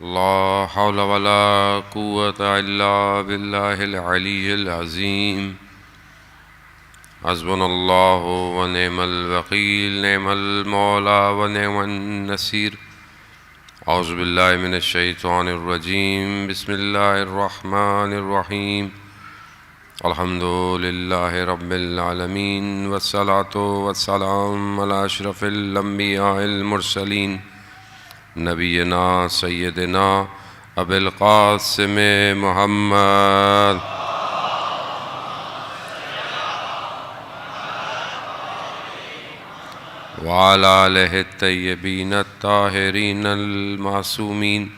لا حول ولا قوة إلا بالله العلي العظيم. حسبنا الله ونعم الوكيل، نعم المولى ونعم النصير. أعوذ بالله من الشيطان الرجيم. بسم الله الرحمن الرحيم. الحمد لله رب العالمين، والصلاة والسلام على أشرف الأنبياء المرسلين، نبینا سیدنا ابی القاسم محمد وعلى آلہ الطیبین الطاہرین المعصومین،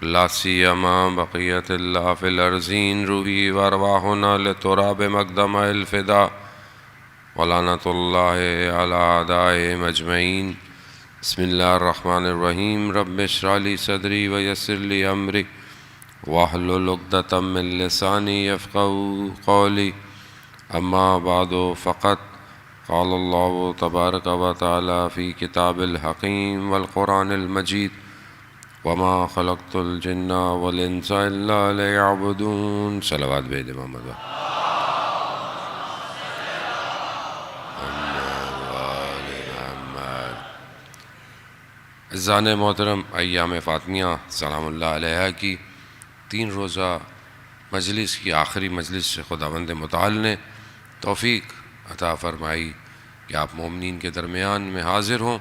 لا سیما بقیت اللہ فی الارضین، روحی وارواحنا لتراب مقدم الفدا، ولعنۃ اللہ علی اعدائہم اجمعین. بسم اللہ الرحمن الرحیم. رب اشرح لی صدری ویسر لی امری واحلل عقدۃ من لسانی یفقہوا قولی. اما بعد فقد قال اللہ تبارک و تعالی فی کتاب الحکیم والقرآن المجید: وما خلقت الجن والانس الا لیعبدون. صلوات بھیج محمد. اذان محترم، ایام فاطمیہ سلام اللہ علیہ کی 3 روزہ مجلس کی آخری مجلس سے خداوند متعال نے توفیق عطا فرمائی کہ آپ مومنین کے درمیان میں حاضر ہوں.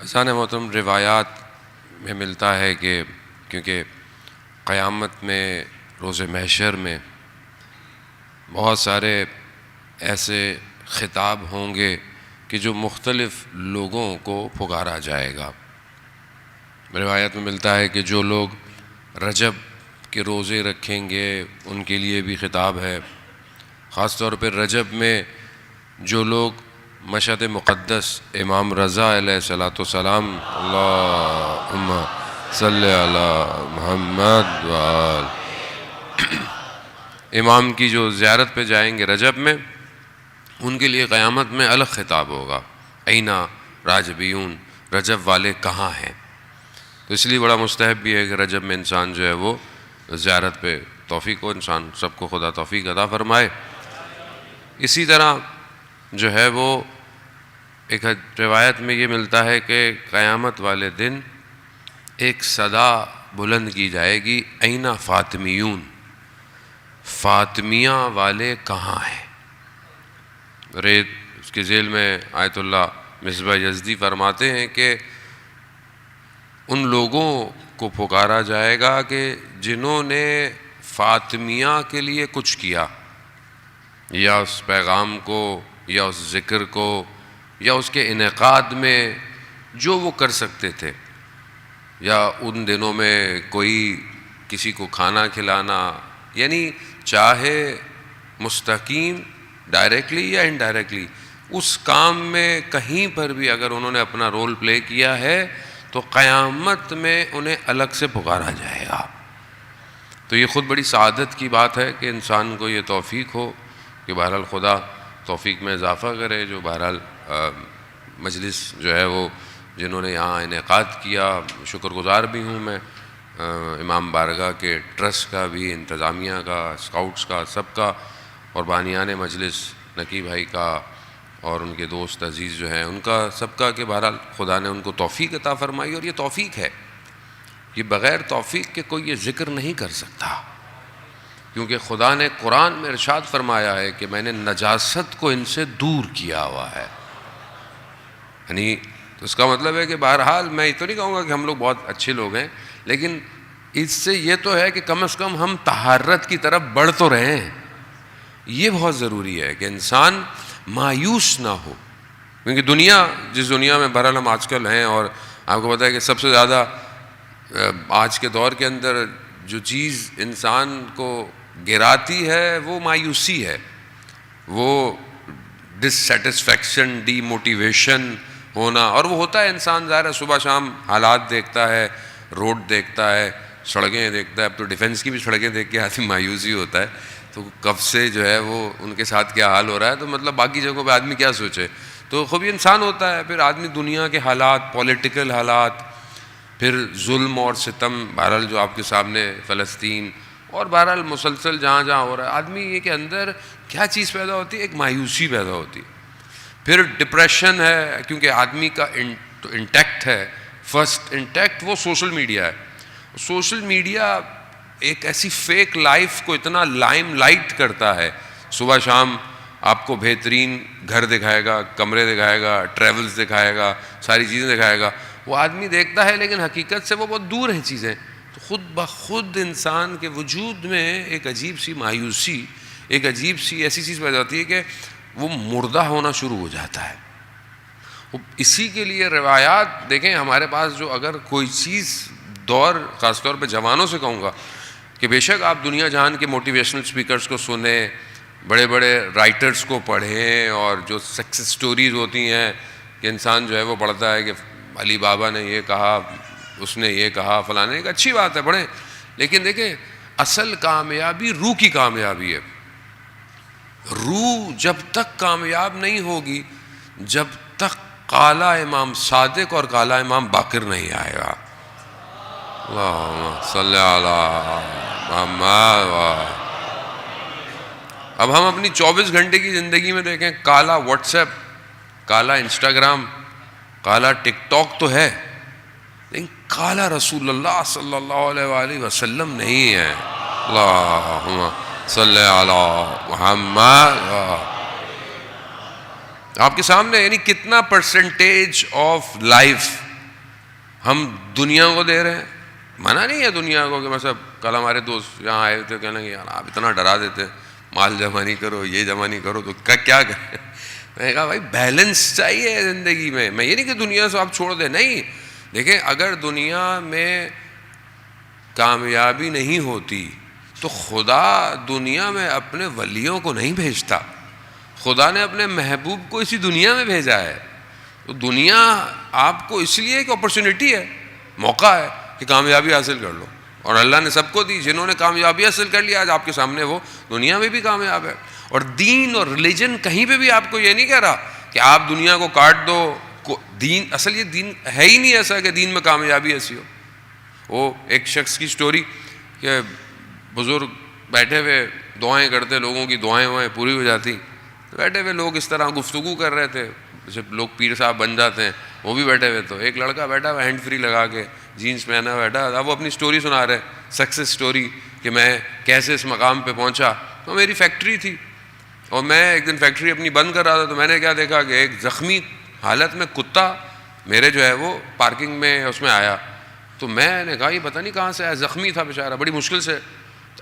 اذان محترم، روایات میں ملتا ہے کہ کیونکہ قیامت میں روز محشر میں بہت سارے ایسے خطاب ہوں گے کہ جو مختلف لوگوں کو پکارا جائے گا. روایت میں ملتا ہے کہ جو لوگ رجب کے روزے رکھیں گے ان کے لیے بھی خطاب ہے. خاص طور پہ رجب میں جو لوگ مشہد مقدس امام رضا علیہ الصلاۃ والسلام، اللہم صلی علی محمد وآل، امام کی جو زیارت پہ جائیں گے رجب میں، ان کے لیے قیامت میں الگ خطاب ہوگا: اینا راجبیون، رجب والے کہاں ہیں؟ تو اس لیے بڑا مستحب بھی ہے کہ رجب میں انسان جو ہے وہ زیارت پہ توفیق ہو. انسان سب کو خدا توفیق عطا فرمائے. اسی طرح جو ہے وہ ایک روایت میں یہ ملتا ہے کہ قیامت والے دن ایک صدا بلند کی جائے گی: اینا فاطمیون، فاطمیہ والے کہاں ہیں؟ اس کے ذیل میں آیت اللہ مصباح یزدی فرماتے ہیں کہ ان لوگوں کو پکارا جائے گا کہ جنہوں نے فاطمیہ کے لیے کچھ کیا، یا اس پیغام کو، یا اس ذکر کو، یا اس کے انعقاد میں جو وہ کر سکتے تھے، یا ان دنوں میں کوئی کسی کو کھانا کھلانا، یعنی چاہے مستقیم ڈائریکٹلی یا انڈائریکٹلی اس کام میں کہیں پر بھی اگر انہوں نے اپنا رول پلے کیا ہے تو قیامت میں انہیں الگ سے پکارا جائے گا. تو یہ خود بڑی سعادت کی بات ہے کہ انسان کو یہ توفیق ہو کہ بہرحال خدا توفیق میں اضافہ کرے. جو بہرحال مجلس جو ہے وہ جنہوں نے یہاں انعقاد کیا، شکر گزار بھی ہوں میں امام بارگاہ کے ٹرسٹ کا بھی، انتظامیہ کا، اسکاؤٹس کا، سب کا، اور بانیان مجلس نقی بھائی کا، اور ان کے دوست عزیز جو ہیں ان کا، سب کا، کہ بہرحال خدا نے ان کو توفیق عطا فرمائی. اور یہ توفیق ہے، یہ بغیر توفیق کے کوئی یہ ذکر نہیں کر سکتا، کیونکہ خدا نے قرآن میں ارشاد فرمایا ہے کہ میں نے نجاست کو ان سے دور کیا ہوا ہے. یعنی تو اس کا مطلب ہے کہ بہرحال میں یہ تو نہیں کہوں گا کہ ہم لوگ بہت اچھے لوگ ہیں، لیکن اس سے یہ تو ہے کہ کم از کم ہم طہارت کی طرف بڑھ تو رہے ہیں. یہ بہت ضروری ہے کہ انسان مایوس نہ ہو، کیونکہ جس دنیا میں بہرحال ہم آج کل ہیں، اور آپ کو پتہ ہے کہ سب سے زیادہ آج کے دور کے اندر جو چیز انسان کو گراتی ہے وہ مایوسی ہے، وہ ڈس سیٹسفیکشن، ڈی موٹیویشن ہونا. اور وہ ہوتا ہے انسان ظاہر ہے صبح شام حالات دیکھتا ہے، روڈ دیکھتا ہے، سڑکیں دیکھتا ہے. اب تو ڈیفنس کی بھی سڑکیں دیکھ کے آدمی مایوسی ہوتا ہے، تو کب سے جو ہے وہ ان کے ساتھ کیا حال ہو رہا ہے. تو مطلب باقی جگہوں پہ آدمی کیا سوچے. تو خوب انسان ہوتا ہے، پھر آدمی دنیا کے حالات، پولیٹیکل حالات، پھر ظلم اور ستم، بہرحال جو آپ کے سامنے فلسطین، اور بہرحال مسلسل جہاں جہاں ہو رہا ہے، آدمی یہ کہ اندر کیا چیز پیدا ہوتی ہے، ایک مایوسی پیدا ہوتی ہے. پھر ڈپریشن ہے، کیونکہ آدمی کا انٹیکٹ ہے، فرسٹ انٹیکٹ وہ سوشل میڈیا ہے. سوشل میڈیا ایک ایسی فیک لائف کو اتنا لائم لائٹ کرتا ہے، صبح شام آپ کو بہترین گھر دکھائے گا، کمرے دکھائے گا، ٹریولز دکھائے گا، ساری چیزیں دکھائے گا. وہ آدمی دیکھتا ہے لیکن حقیقت سے وہ بہت دور ہیں چیزیں. تو خود بخود انسان کے وجود میں ایک عجیب سی مایوسی، ایک عجیب سی ایسی چیز پیدا ہوتی ہے کہ وہ مردہ ہونا شروع ہو جاتا ہے. اسی کے لیے روایات دیکھیں ہمارے پاس، جو اگر کوئی چیز دور، خاص طور پہ جوانوں سے کہوں گا کہ بے شک آپ دنیا جہان کے موٹیویشنل اسپیکرز کو سنیں، بڑے بڑے رائٹرز کو پڑھیں، اور جو سکسیس سٹوریز ہوتی ہیں کہ انسان جو ہے وہ پڑھتا ہے کہ علی بابا نے یہ کہا، اس نے یہ کہا، فلاں نے، ایک اچھی بات ہے پڑھیں. لیکن دیکھیں اصل کامیابی روح کی کامیابی ہے. روح جب تک کامیاب نہیں ہوگی جب تک کالا امام صادق اور کالا امام باقر نہیں آئے گا. اللہم صلی علی محمد. اب ہم اپنی 24 گھنٹے کی زندگی میں دیکھیں، کالا واٹس ایپ، کالا انسٹاگرام، کالا ٹک ٹاک تو ہے، لیکن کالا رسول اللہ صلی اللہ علیہ وآلہ وسلم نہیں ہے. اللہم صلی علی محمد. آپ کے سامنے یعنی کتنا پرسنٹیج آف لائف ہم دنیا کو دے رہے ہیں. منع نہیں ہے دنیا کو کہ مثلا کل ہمارے دوست یہاں آئے تھے، کہنے لگے یار آپ اتنا ڈرا دیتے، مال جمع نہیں کرو، یہ جمع نہیں کرو، تو کیا کریں. میں نے کہا بھائی بیلنس چاہیے زندگی میں. میں یہ نہیں کہ دنیا سے آپ چھوڑ دیں، نہیں. دیکھیں اگر دنیا میں کامیابی نہیں ہوتی تو خدا دنیا میں اپنے ولیوں کو نہیں بھیجتا. خدا نے اپنے محبوب کو اسی دنیا میں بھیجا ہے. تو دنیا آپ کو اس لیے ایک اپرچونٹی ہے، موقع ہے کہ کامیابی حاصل کر لو. اور اللہ نے سب کو دی. جنہوں نے کامیابی حاصل کر لیا آج آپ کے سامنے وہ دنیا میں بھی کامیاب ہے. اور دین اور ریلیجن کہیں پہ بھی آپ کو یہ نہیں کہہ رہا کہ آپ دنیا کو کاٹ دو. دین اصل یہ دین ہے ہی نہیں ایسا کہ دین میں کامیابی ایسی ہو. وہ ایک شخص کی سٹوری کہ بزرگ بیٹھے ہوئے دعائیں کرتے، لوگوں کی دعائیں پوری ہو جاتی. بیٹھے ہوئے لوگ اس طرح گفتگو کر رہے تھے جیسے لوگ پیر صاحب بن جاتے ہیں، وہ بھی بیٹھے ہوئے. تو ایک لڑکا بیٹھا ہوا ہینڈ فری لگا کے، جینس پہنا بیٹھا تھا. وہ اپنی سٹوری سنا رہے، سکسیس سٹوری، کہ میں کیسے اس مقام پہ پہنچا. تو میری فیکٹری تھی اور میں ایک دن فیکٹری اپنی بند کر رہا تھا. تو میں نے کیا دیکھا کہ ایک زخمی حالت میں کتا میرے جو ہے وہ پارکنگ میں اس میں آیا. تو میں نے کہا یہ پتہ نہیں کہاں سے آیا، زخمی تھا بیچارہ بڑی مشکل سے.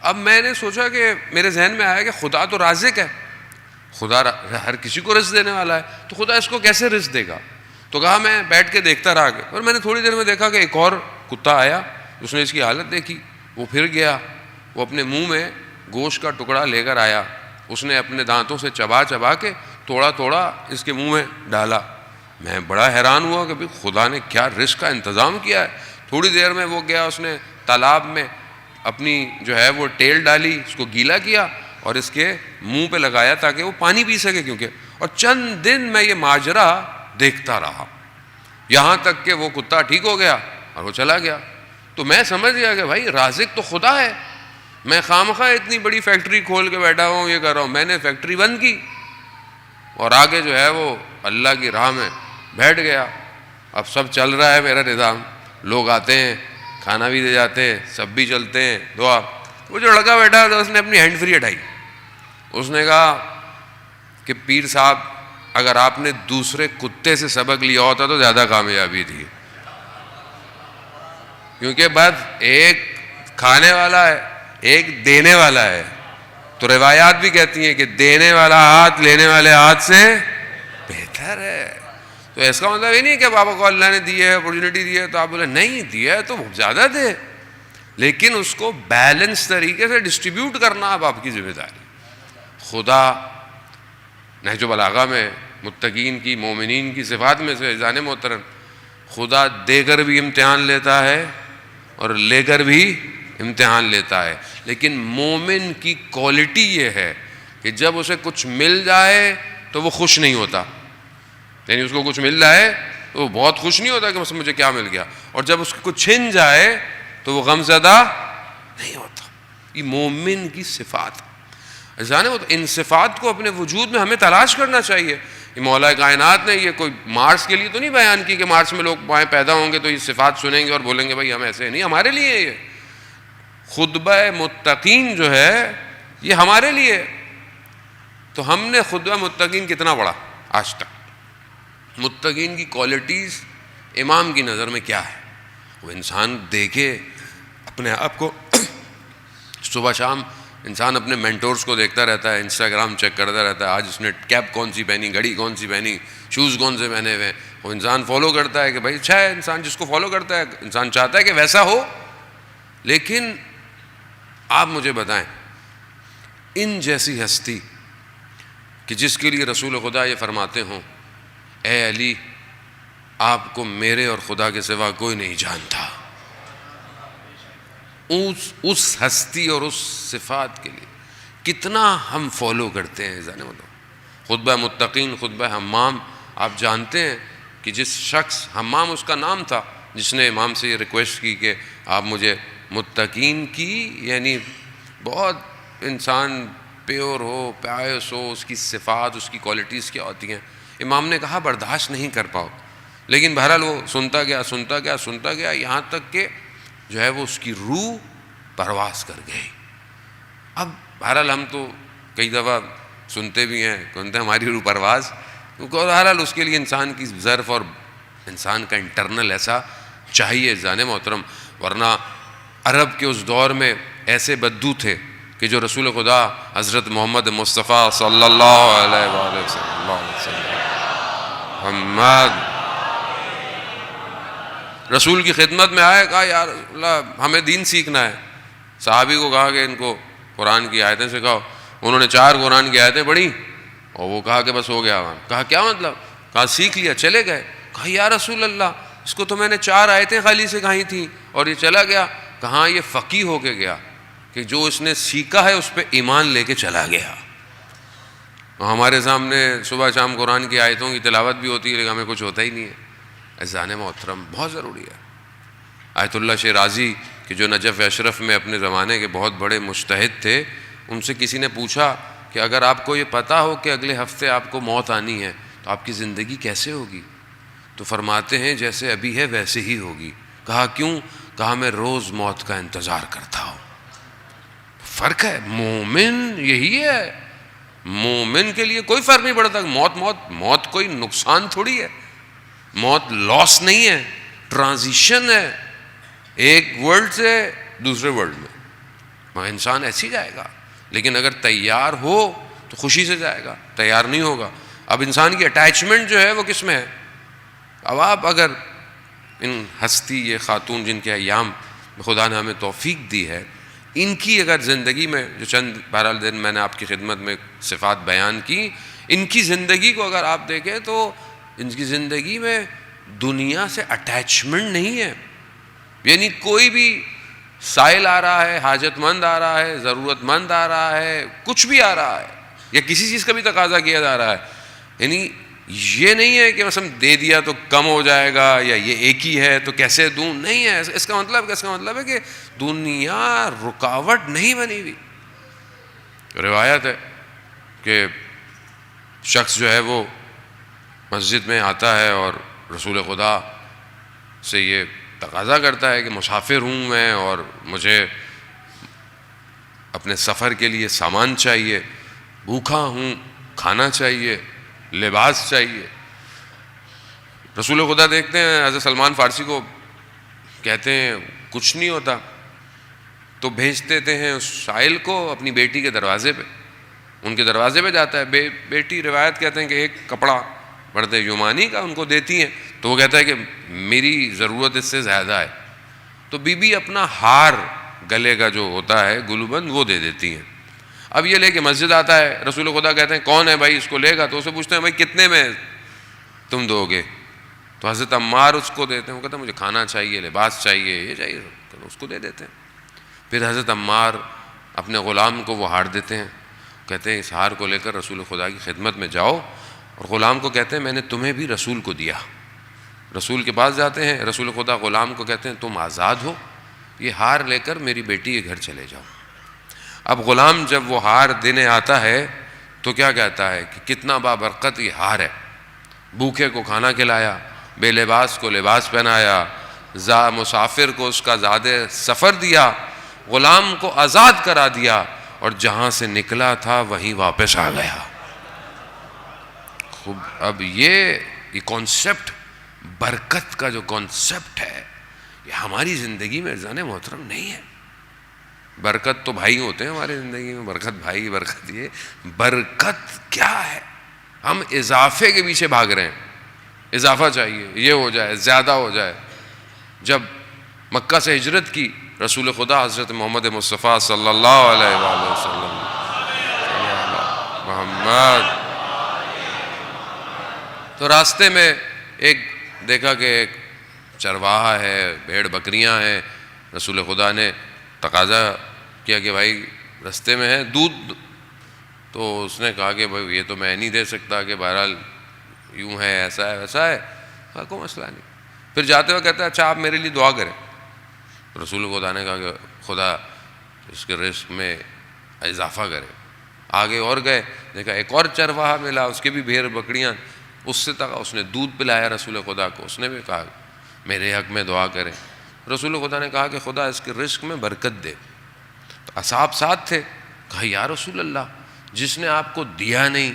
اب میں نے سوچا کہ میرے ذہن میں آیا کہ خدا تو رازق ہے، خدا ہر کسی کو رزق دینے والا ہے، تو خدا اس کو کیسے رزق دے گا. تو کہا میں بیٹھ کے دیکھتا رہا. اور میں نے تھوڑی دیر میں دیکھا کہ ایک اور کتا آیا، اس نے اس کی حالت دیکھی، وہ پھر گیا، وہ اپنے منہ میں گوشت کا ٹکڑا لے کر آیا. اس نے اپنے دانتوں سے چبا چبا کے تھوڑا تھوڑا اس کے منہ میں ڈالا. میں بڑا حیران ہوا کہ خدا نے کیا رزق کا انتظام کیا ہے. تھوڑی دیر میں وہ گیا، اس نے تالاب میں اپنی جو ہے وہ ٹیل ڈالی، اس کو گیلا کیا اور اس کے منہ پہ لگایا تاکہ وہ پانی پی سکے کیونکہ. اور چند دن میں یہ ماجرا دیکھتا رہا یہاں تک کہ وہ کتا ٹھیک ہو گیا اور وہ چلا گیا. تو میں سمجھ گیا کہ بھائی رازق تو خدا ہے. میں خامخواہ اتنی بڑی فیکٹری کھول کے بیٹھا ہوں، یہ کر رہا ہوں. میں نے فیکٹری بند کی اور آگے جو ہے وہ اللہ کی راہ میں بیٹھ گیا. اب سب چل رہا ہے میرا نظام، لوگ آتے ہیں، کھانا بھی دے جاتے ہیں، سب بھی چلتے ہیں، دعا. وہ جو لڑکا بیٹھا تھا اس نے اپنی ہینڈ فری ہٹائی. اس نے کہا کہ پیر صاحب اگر آپ نے دوسرے کتے سے سبق لیا ہوتا تو زیادہ کامیابی تھی، کیونکہ بس ایک کھانے والا ہے، ایک دینے والا ہے. تو روایات بھی کہتی ہیں کہ دینے والا ہاتھ لینے والے ہاتھ سے بہتر ہے. تو اس کا مطلب یہ نہیں کہ بابا کو اللہ نے دی ہے، اپرچونٹی دی ہے تو آپ بولے نہیں دیا ہے تو زیادہ دے، لیکن اس کو بیلنس طریقے سے ڈسٹریبیوٹ کرنا اب آپ کی ذمہ داری. خدا نہج البلاغہ میں متقین کی، مومنین کی صفات میں سے جان محترم، خدا دے کر بھی امتحان لیتا ہے اور لے کر بھی امتحان لیتا ہے. لیکن مومن کی کوالٹی یہ ہے کہ جب اسے کچھ مل جائے تو وہ خوش نہیں ہوتا. یعنی اس کو کچھ مل جائے تو وہ بہت خوش نہیں ہوتا کہ مثلا مجھے کیا مل گیا، اور جب اس کو چھن جائے تو وہ غم زدہ نہیں ہوتا. یہ مومن کی صفات ہے. جانے وہ ان صفات کو اپنے وجود میں ہمیں تلاش کرنا چاہیے. یہ مولا کائنات نے یہ کوئی مارس کے لیے تو نہیں بیان کی کہ مارس میں لوگ پیدا ہوں گے تو یہ صفات سنیں گے اور بولیں گے بھائی ہم ایسے نہیں. ہمارے لیے یہ خطبہ متقین جو ہے یہ ہمارے لیے. تو ہم نے خطبہ متقین کتنا پڑھا آج تک؟ متقین کی کوالٹیز امام کی نظر میں کیا ہے؟ وہ انسان دیکھے اپنے آپ کو. صبح شام انسان اپنے مینٹورز کو دیکھتا رہتا ہے، انسٹاگرام چیک کرتا رہتا ہے، آج اس نے کیپ کون سی پہنی، گھڑی کون سی پہنی، شوز کون سے پہنے ہوئے. وہ انسان فالو کرتا ہے کہ بھائی اچھا ہے، انسان جس کو فالو کرتا ہے انسان چاہتا ہے کہ ویسا ہو. لیکن آپ مجھے بتائیں ان جیسی ہستی کہ جس کے لیے رسول خدا یہ فرماتے ہوں اے علی آپ کو میرے اور خدا کے سوا کوئی نہیں جانتا، اس ہستی اور اس صفات کے لیے کتنا ہم فالو کرتے ہیں. جانے مطلب خطبہ متقین، خطبہ حمام، آپ جانتے ہیں کہ جس شخص، حمام اس کا نام تھا، جس نے امام سے یہ ریکویسٹ کی کہ آپ مجھے متقین کی، یعنی بہت انسان پیور ہو، پیس ہو، اس کی صفات، اس کی کوالٹیز کیا ہوتی ہیں. امام نے کہا برداشت نہیں کر پاؤ، لیکن بہرحال وہ سنتا گیا یہاں تک کہ جو ہے وہ اس کی روح پرواز کر گئی. اب بہرحال ہم تو کئی دفعہ سنتے بھی ہیں، کہتے ہیں ہماری روح پرواز، کیونکہ بہرحال اس کے لیے انسان کی ظرف اور انسان کا انٹرنل ایسا چاہیے جانے محترم. ورنہ عرب کے اس دور میں ایسے بدو تھے کہ جو رسول خدا حضرت محمد مصطفیٰ صلی اللہ علیہ وآلہ وسلم محمد رسول کی خدمت میں آئے، کہا یا رسول اللہ ہمیں دین سیکھنا ہے. صحابی کو کہا کہ ان کو قرآن کی آیتیں سکھاؤ. انہوں نے 4 قرآن کی آیتیں پڑھی اور وہ کہا کہ بس ہو گیا. کہا کیا مطلب؟ کہا سیکھ لیا، چلے گئے. کہا یا رسول اللہ اس کو تو میں نے 4 آیتیں خالی سکھائی تھیں اور یہ چلا گیا. کہاں یہ فقیہ ہو کے گیا کہ جو اس نے سیکھا ہے اس پہ ایمان لے کے چلا گیا. ہمارے سامنے صبح شام قرآن کی آیتوں کی تلاوت بھی ہوتی ہے لیکن ہمیں کچھ ہوتا ہی نہیں ہے. اذان محترم بہت ضروری ہے. آیت اللہ شیرازی کہ جو نجف اشرف میں اپنے زمانے کے بہت بڑے مجتہد تھے، ان سے کسی نے پوچھا کہ اگر آپ کو یہ پتہ ہو کہ اگلے ہفتے آپ کو موت آنی ہے تو آپ کی زندگی کیسے ہوگی؟ تو فرماتے ہیں جیسے ابھی ہے ویسے ہی ہوگی. کہا کیوں؟ کہا میں روز موت کا انتظار کرتا ہوں. فرق ہے. مومن یہی ہے. مومن کے لیے کوئی فرق نہیں پڑتا. موت کوئی نقصان تھوڑی ہے. موت لاس نہیں ہے، ٹرانزیشن ہے ایک ورلڈ سے دوسرے ورلڈ میں. وہاں انسان ایسے ہی جائے گا، لیکن اگر تیار ہو تو خوشی سے جائے گا، تیار نہیں ہوگا. اب انسان کی اٹیچمنٹ جو ہے وہ کس میں ہے؟ اب آپ اگر ان ہستی یہ خاتون جن کے ایام خدا نے ہمیں توفیق دی ہے، ان کی اگر زندگی میں جو چند بہرحال دن میں نے آپ کی خدمت میں صفات بیان کی، ان کی زندگی کو اگر آپ دیکھیں تو ان کی زندگی میں دنیا سے اٹیچمنٹ نہیں ہے. یعنی کوئی بھی سائل آ رہا ہے، حاجت مند آ رہا ہے، ضرورت مند آ رہا ہے، کچھ بھی آ رہا ہے یا کسی چیز کا بھی تقاضا کیا جا رہا ہے، یعنی یہ نہیں ہے کہ مثلا دے دیا تو کم ہو جائے گا یا یہ ایک ہی ہے تو کیسے دوں، نہیں ہے. اس کا مطلب ہے کہ دنیا رکاوٹ نہیں بنی ہوئی. روایت ہے کہ شخص جو ہے وہ مسجد میں آتا ہے اور رسول خدا سے یہ تقاضا کرتا ہے کہ مسافر ہوں میں اور مجھے اپنے سفر کے لیے سامان چاہیے، بھوکا ہوں، کھانا چاہیے، لباس چاہیے. رسول خدا دیکھتے ہیں حضرت سلمان فارسی کو، کہتے ہیں کچھ نہیں ہوتا تو بھیج دیتے ہیں اس سائل کو اپنی بیٹی کے دروازے پہ. ان کے دروازے پہ جاتا ہے، بیٹی روایت کہتے ہیں کہ ایک کپڑا مرد یمانی کا ان کو دیتی ہیں تو وہ کہتا ہے کہ میری ضرورت اس سے زیادہ ہے. تو بی بی اپنا ہار گلے کا جو ہوتا ہے گلوبند وہ دے دیتی ہیں. اب یہ لے کے مسجد آتا ہے، رسول خدا کہتے ہیں کون ہے بھائی اس کو لے گا؟ تو اسے پوچھتے ہیں بھائی کتنے میں تم دو گے؟ تو حضرت عمار اس کو دیتے ہیں. وہ کہتے ہیں مجھے کھانا چاہیے، لباس چاہیے، یہ چاہیے، تو اس کو دے دیتے ہیں. پھر حضرت عمار اپنے غلام کو وہ ہار دیتے ہیں، کہتے ہیں اس ہار کو لے کر رسول خدا کی خدمت میں جاؤ، اور غلام کو کہتے ہیں میں نے تمہیں بھی رسول کو دیا. رسول کے پاس جاتے ہیں، رسول خدا غلام کو کہتے ہیں تم آزاد ہو، یہ ہار لے کر میری بیٹی کے گھر چلے جاؤ۔ اب غلام جب وہ ہار دینے آتا ہے تو کیا کہتا ہے کہ کتنا بابرکت یہ ہار ہے، بھوکے کو کھانا کھلایا، بے لباس کو لباس پہنایا، مسافر کو اس کا زادِ سفر دیا، غلام کو آزاد کرا دیا، اور جہاں سے نکلا تھا وہیں واپس آ گیا۔ خوب، اب یہ کانسیپٹ، برکت کا جو کانسیپٹ ہے، یہ ہماری زندگی میں عزیزان محترم نہیں ہے۔ برکت تو بھائی ہوتے ہیں ہماری زندگی میں، برکت بھائی، برکت یہ، برکت کیا ہے؟ ہم اضافے کے پیچھے بھاگ رہے ہیں، اضافہ چاہیے، یہ ہو جائے، زیادہ ہو جائے۔ جب مکہ سے ہجرت کی رسول خدا حضرت محمد مصطفیٰ صلی اللہ علیہ وآلہ وسلم، محمد، تو راستے میں ایک دیکھا کہ ایک چرواہا ہے، بھیڑ بکریاں ہیں، رسول خدا نے تقاضا کیا کہ بھائی رستے میں ہے دودھ، تو اس نے کہا کہ بھائی یہ تو میں نہیں دے سکتا، کہ بہرحال یوں ہے، ایسا ہے، ویسا ہے، کوئی مسئلہ نہیں۔ پھر جاتے ہوئے کہتا ہے اچھا آپ میرے لیے دعا کریں۔ رسول خدا نے کہا کہ خدا اس کے رزق میں اضافہ کرے۔ آگے اور گئے، دیکھا ایک اور چرواہا ملا، اس کے بھی بھیڑ بکریاں، اس سے تک اس نے دودھ پلایا رسول خدا کو، اس نے بھی کہا میرے حق میں دعا کریں۔ رسول خدا نے کہا کہ خدا اس کے رزق میں برکت دے۔ تو اصحاب ساتھ تھے، کہا یا رسول اللہ، جس نے آپ کو دیا نہیں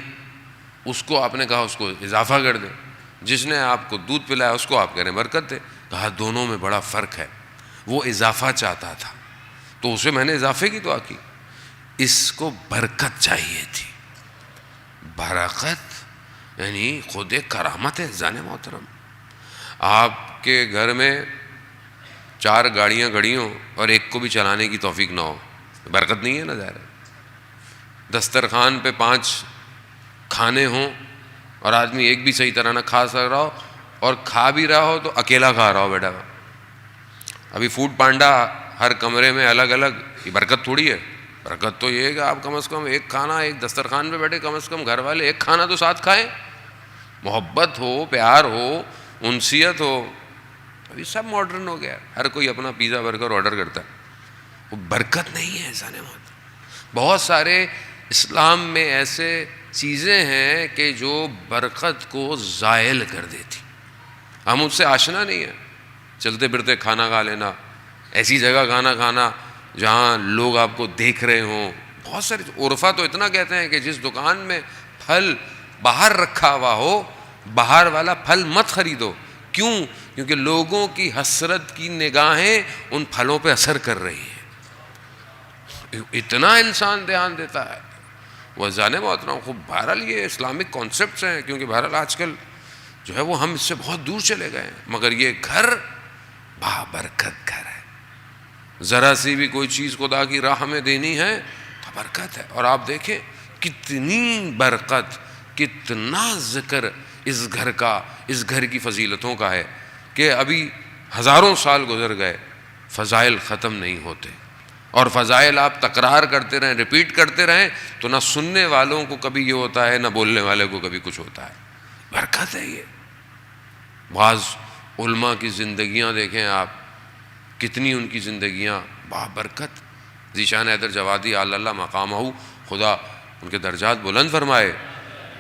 اس کو آپ نے کہا اس کو اضافہ کر دیں، جس نے آپ کو دودھ پلایا اس کو آپ کہہ رہے ہیں برکت دے۔ کہا دونوں میں بڑا فرق ہے، وہ اضافہ چاہتا تھا تو اسے میں نے اضافے کی دعا کی، اس کو برکت چاہیے تھی۔ برکت یعنی خود ایک کرامت ہے عزیزان محترم۔ آپ کے گھر میں 4 گاڑیاں کھڑی ہوں اور ایک کو بھی چلانے کی توفیق نہ ہو، برکت نہیں ہے نا ظاہر ہے۔ دسترخوان پہ 5 کھانے ہوں اور آدمی ایک بھی صحیح طرح نہ کھا سک رہا ہو، اور کھا بھی رہا ہو تو اکیلا کھا رہا ہو بیٹا۔ ابھی فوڈ پانڈا ہر کمرے میں الگ الگ، یہ برکت تھوڑی ہے۔ برکت تو یہ ہے کہ آپ کم از کم ایک کھانا، ایک دسترخوان پہ بیٹھے، کم از کم گھر والے ایک کھانا تو ساتھ کھائیں، محبت ہو، پیار ہو، انسیت ہو۔ ابھی سب ماڈرن ہو گیا، ہر کوئی اپنا پیزا برگر آرڈر کرتا ہے، وہ برکت نہیں ہے انسان محترم۔ بہت سارے اسلام میں ایسے چیزیں ہیں کہ جو برکت کو زائل کر دیتی، ہم اس سے آشنا نہیں ہیں۔ چلتے پھرتے کھانا کھا لینا، ایسی جگہ کھانا کھانا جہاں لوگ آپ کو دیکھ رہے ہوں۔ بہت سارے عرفا تو اتنا کہتے ہیں کہ جس دکان میں پھل باہر رکھا ہوا ہو، باہر والا پھل مت خریدو۔ کیوں؟ کیونکہ لوگوں کی حسرت کی نگاہیں ان پھلوں پہ اثر کر رہی ہیں۔ اتنا انسان دھیان دیتا ہے وہ جانے محترم۔ خوب بہرحال یہ اسلامک کانسیپٹس ہیں، کیونکہ بہرحال آج کل جو ہے وہ ہم اس سے بہت دور چلے گئے ہیں، مگر یہ گھر بابرکت گھر ہے۔ ذرا سی بھی کوئی چیز خدا کی راہ میں دینی ہے تو برکت ہے۔ اور آپ دیکھیں کتنی برکت، کتنا ذکر اس گھر کا، اس گھر کی فضیلتوں کا ہے کہ ابھی ہزاروں سال گزر گئے، فضائل ختم نہیں ہوتے، اور فضائل آپ تکرار کرتے رہیں، ریپیٹ کرتے رہیں تو نہ سننے والوں کو کبھی یہ ہوتا ہے، نہ بولنے والے کو کبھی کچھ ہوتا ہے۔ برکت ہے یہ۔ بعض علماء کی زندگیاں دیکھیں آپ، کتنی ان کی زندگیاں بابرکت۔ ذیشان حیدر جوادی علی اللہ مقامہ، خدا ان کے درجات بلند فرمائے،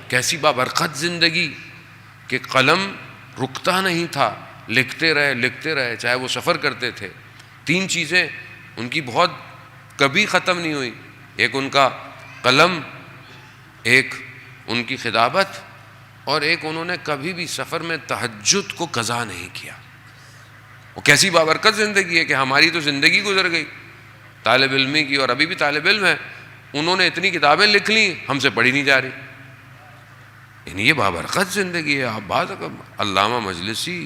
کیسی بابرکت زندگی کہ قلم رکتا نہیں تھا، لکھتے رہے لکھتے رہے، چاہے وہ سفر کرتے تھے۔ 3 چیزیں ان کی بہت کبھی ختم نہیں ہوئی، ایک ان کا قلم، ایک ان کی خطابت، اور ایک انہوں نے کبھی بھی سفر میں تہجد کو قضا نہیں کیا۔ وہ کیسی بابرکت زندگی ہے کہ ہماری تو زندگی گزر گئی طالب علمی کی، اور ابھی بھی طالب علم ہے، انہوں نے اتنی کتابیں لکھ لیں، ہم سے پڑھی نہیں جا رہی۔ یعنی یہ بابرکت زندگی ہے۔ آپ بات علامہ مجلسی،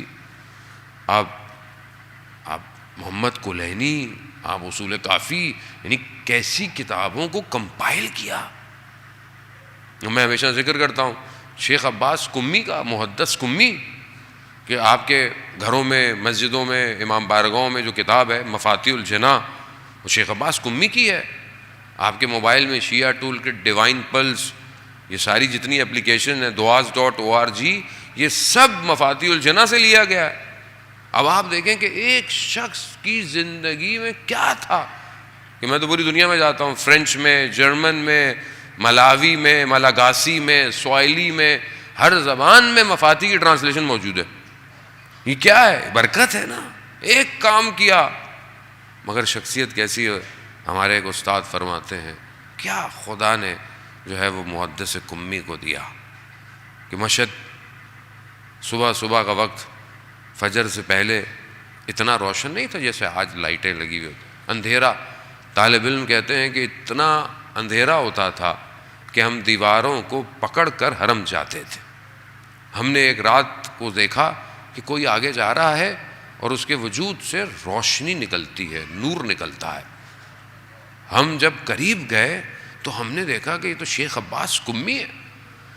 آپ محمد کلینی، آپ اصول کافی، یعنی کیسی کتابوں کو کمپائل کیا۔ میں ہمیشہ ذکر کرتا ہوں شیخ عباس قمی کا، محدث قمی، کہ آپ کے گھروں میں، مسجدوں میں، امام بارگاہوں میں جو کتاب ہے مفاتیح الجناح، وہ شیخ عباس قمی کی ہے۔ آپ کے موبائل میں شیعہ ٹول کٹ، ڈیوائن پلس، یہ ساری جتنی اپلیکیشن ہیں، دعاز.org، یہ سب مفاتیح الجنہ سے لیا گیا ہے۔ اب آپ دیکھیں کہ ایک شخص کی زندگی میں کیا تھا کہ میں تو پوری دنیا میں جاتا ہوں، فرینچ میں، جرمن میں، ملاوی میں، ملاگاسی میں، سوائلی میں، ہر زبان میں مفاتیح کی ٹرانسلیشن موجود ہے۔ یہ کیا ہے؟ برکت ہے نا، ایک کام کیا۔ مگر شخصیت کیسی ہے؟ ہمارے ایک استاد فرماتے ہیں کیا خدا نے جو ہے وہ محدث کمی کو دیا کہ مشہد صبح کا وقت فجر سے پہلے اتنا روشن نہیں تھا جیسے آج لائٹیں لگی ہوئی ہوتی، اندھیرا۔ طالب علم کہتے ہیں کہ اتنا اندھیرا ہوتا تھا کہ ہم دیواروں کو پکڑ کر حرم جاتے تھے۔ ہم نے ایک رات کو دیکھا کہ کوئی آگے جا رہا ہے اور اس کے وجود سے روشنی نکلتی ہے، نور نکلتا ہے۔ ہم جب قریب گئے تو ہم نے دیکھا کہ یہ تو شیخ عباس کمی ہے۔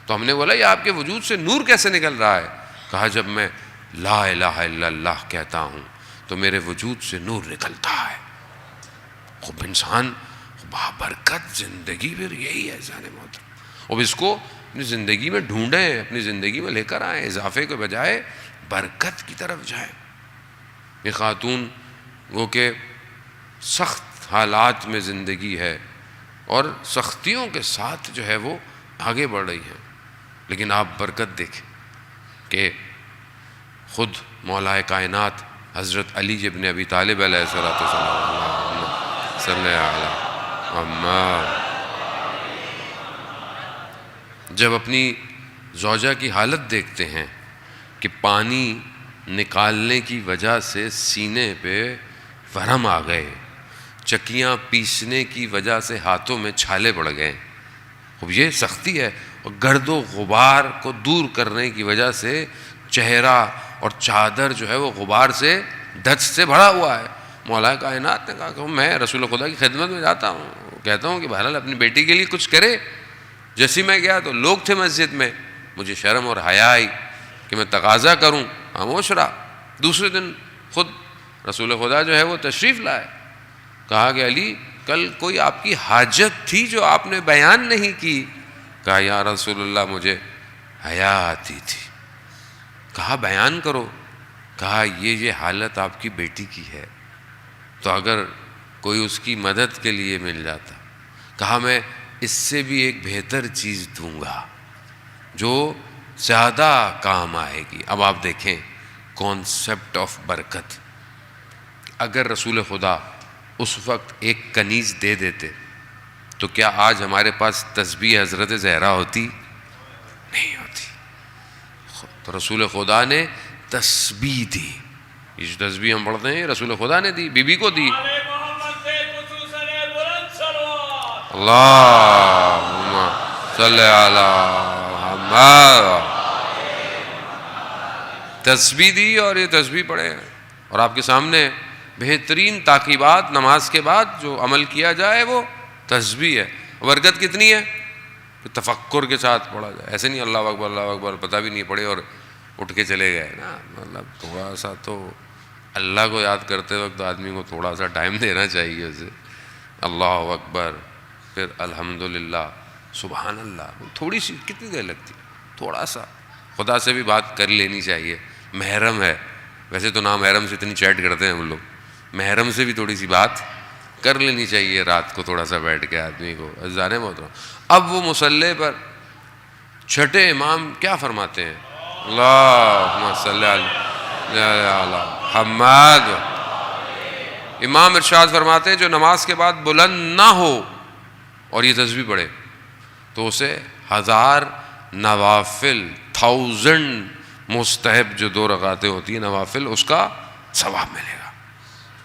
تو ہم نے بولا یہ آپ کے وجود سے نور کیسے نکل رہا ہے؟ کہا جب میں لا الہ الا اللہ کہتا ہوں تو میرے وجود سے نور نکلتا ہے۔ خوب انسان برکت زندگی پھر یہی ہے جانے محترم۔ اب اس کو اپنی زندگی میں ڈھونڈیں، اپنی زندگی میں لے کر آئیں، اضافے کے بجائے برکت کی طرف جائیں۔ یہ خاتون وہ کہ سخت حالات میں زندگی ہے اور سختیوں کے ساتھ جو ہے وہ آگے بڑھ رہی ہیں، لیکن آپ برکت دیکھیں کہ خود مولا کائنات حضرت علی ابن ابی طالب علیہ السلام صلی اللہ علیہ جب اپنی زوجہ کی حالت دیکھتے ہیں کہ پانی نکالنے کی وجہ سے سینے پہ ورم آ گئے، چکیاں پیسنے کی وجہ سے ہاتھوں میں چھالے پڑ گئے، اب یہ سختی ہے، اور گرد و غبار کو دور کرنے کی وجہ سے چہرہ اور چادر جو ہے وہ غبار سے دھچ سے بھرا ہوا ہے۔ مولا کائنات نے کہا کہ میں رسول خدا کی خدمت میں جاتا ہوں، کہتا ہوں کہ بہرحال اپنی بیٹی کے لیے کچھ کرے۔ جیسے میں گیا تو لوگ تھے مسجد میں، مجھے شرم اور حیا آئی کہ میں تقاضا کروں، خاموش رہا۔ دوسرے دن خود رسول خدا جو ہے وہ تشریف لائے، کہا کہ علی کل کوئی آپ کی حاجت تھی جو آپ نے بیان نہیں کی؟ کہا یا رسول اللہ مجھے حیا آتی تھی۔ کہا بیان کرو۔ کہا یہ حالت آپ کی بیٹی کی ہے، تو اگر کوئی اس کی مدد کے لیے مل جاتا۔ کہا میں اس سے بھی ایک بہتر چیز دوں گا جو زیادہ کام آئے گی۔ اب آپ دیکھیں کانسیپٹ آف برکت۔ اگر رسول خدا اس وقت ایک کنیز دے دیتے تو کیا آج ہمارے پاس تسبیح حضرت زہرا ہوتی؟ نہیں ہوتی۔ تو رسول خدا نے تسبیح دی، یہ جو تسبیح ہم پڑھتے ہیں رسول خدا نے دی، بی بی کو دی۔ اللہم صلی علی محمد، تسبیح دی اور یہ تسبیح پڑھے، اور آپ کے سامنے بہترین تاکیبات نماز کے بعد جو عمل کیا جائے وہ تسبیح ہے۔ برکت کتنی ہے کہ تفکر کے ساتھ پڑھا جائے، ایسے نہیں اللہ اکبر پتہ بھی نہیں پڑے اور اٹھ کے چلے گئے نا، مطلب تھوڑا سا تو اللہ کو یاد کرتے وقت آدمی کو تھوڑا سا ٹائم دینا چاہیے اسے۔ اللہ اکبر، پھر الحمدللہ، سبحان اللہ، تھوڑی سی کتنی دیر لگتی ہے، تھوڑا سا خدا سے بھی بات کر لینی چاہیے۔ محرم ہے، ویسے تو نامحرم سے اتنی چیٹ کرتے ہیں ہم لوگ، محرم سے بھی تھوڑی سی بات کر لینی چاہیے رات کو تھوڑا سا بیٹھ کے آدمی کو۔ عزیزان محترم، اب وہ مصلی پر چھٹے امام کیا فرماتے ہیں؟ اللہم صلی علی محمد۔ امام ارشاد فرماتے ہیں جو نماز کے بعد بلند نہ ہو اور یہ تسبیح پڑھے تو اسے 1000 نوافل، 1000 مستحب جو 2 رکعتیں ہوتی ہیں نوافل، اس کا ثواب ملے گا۔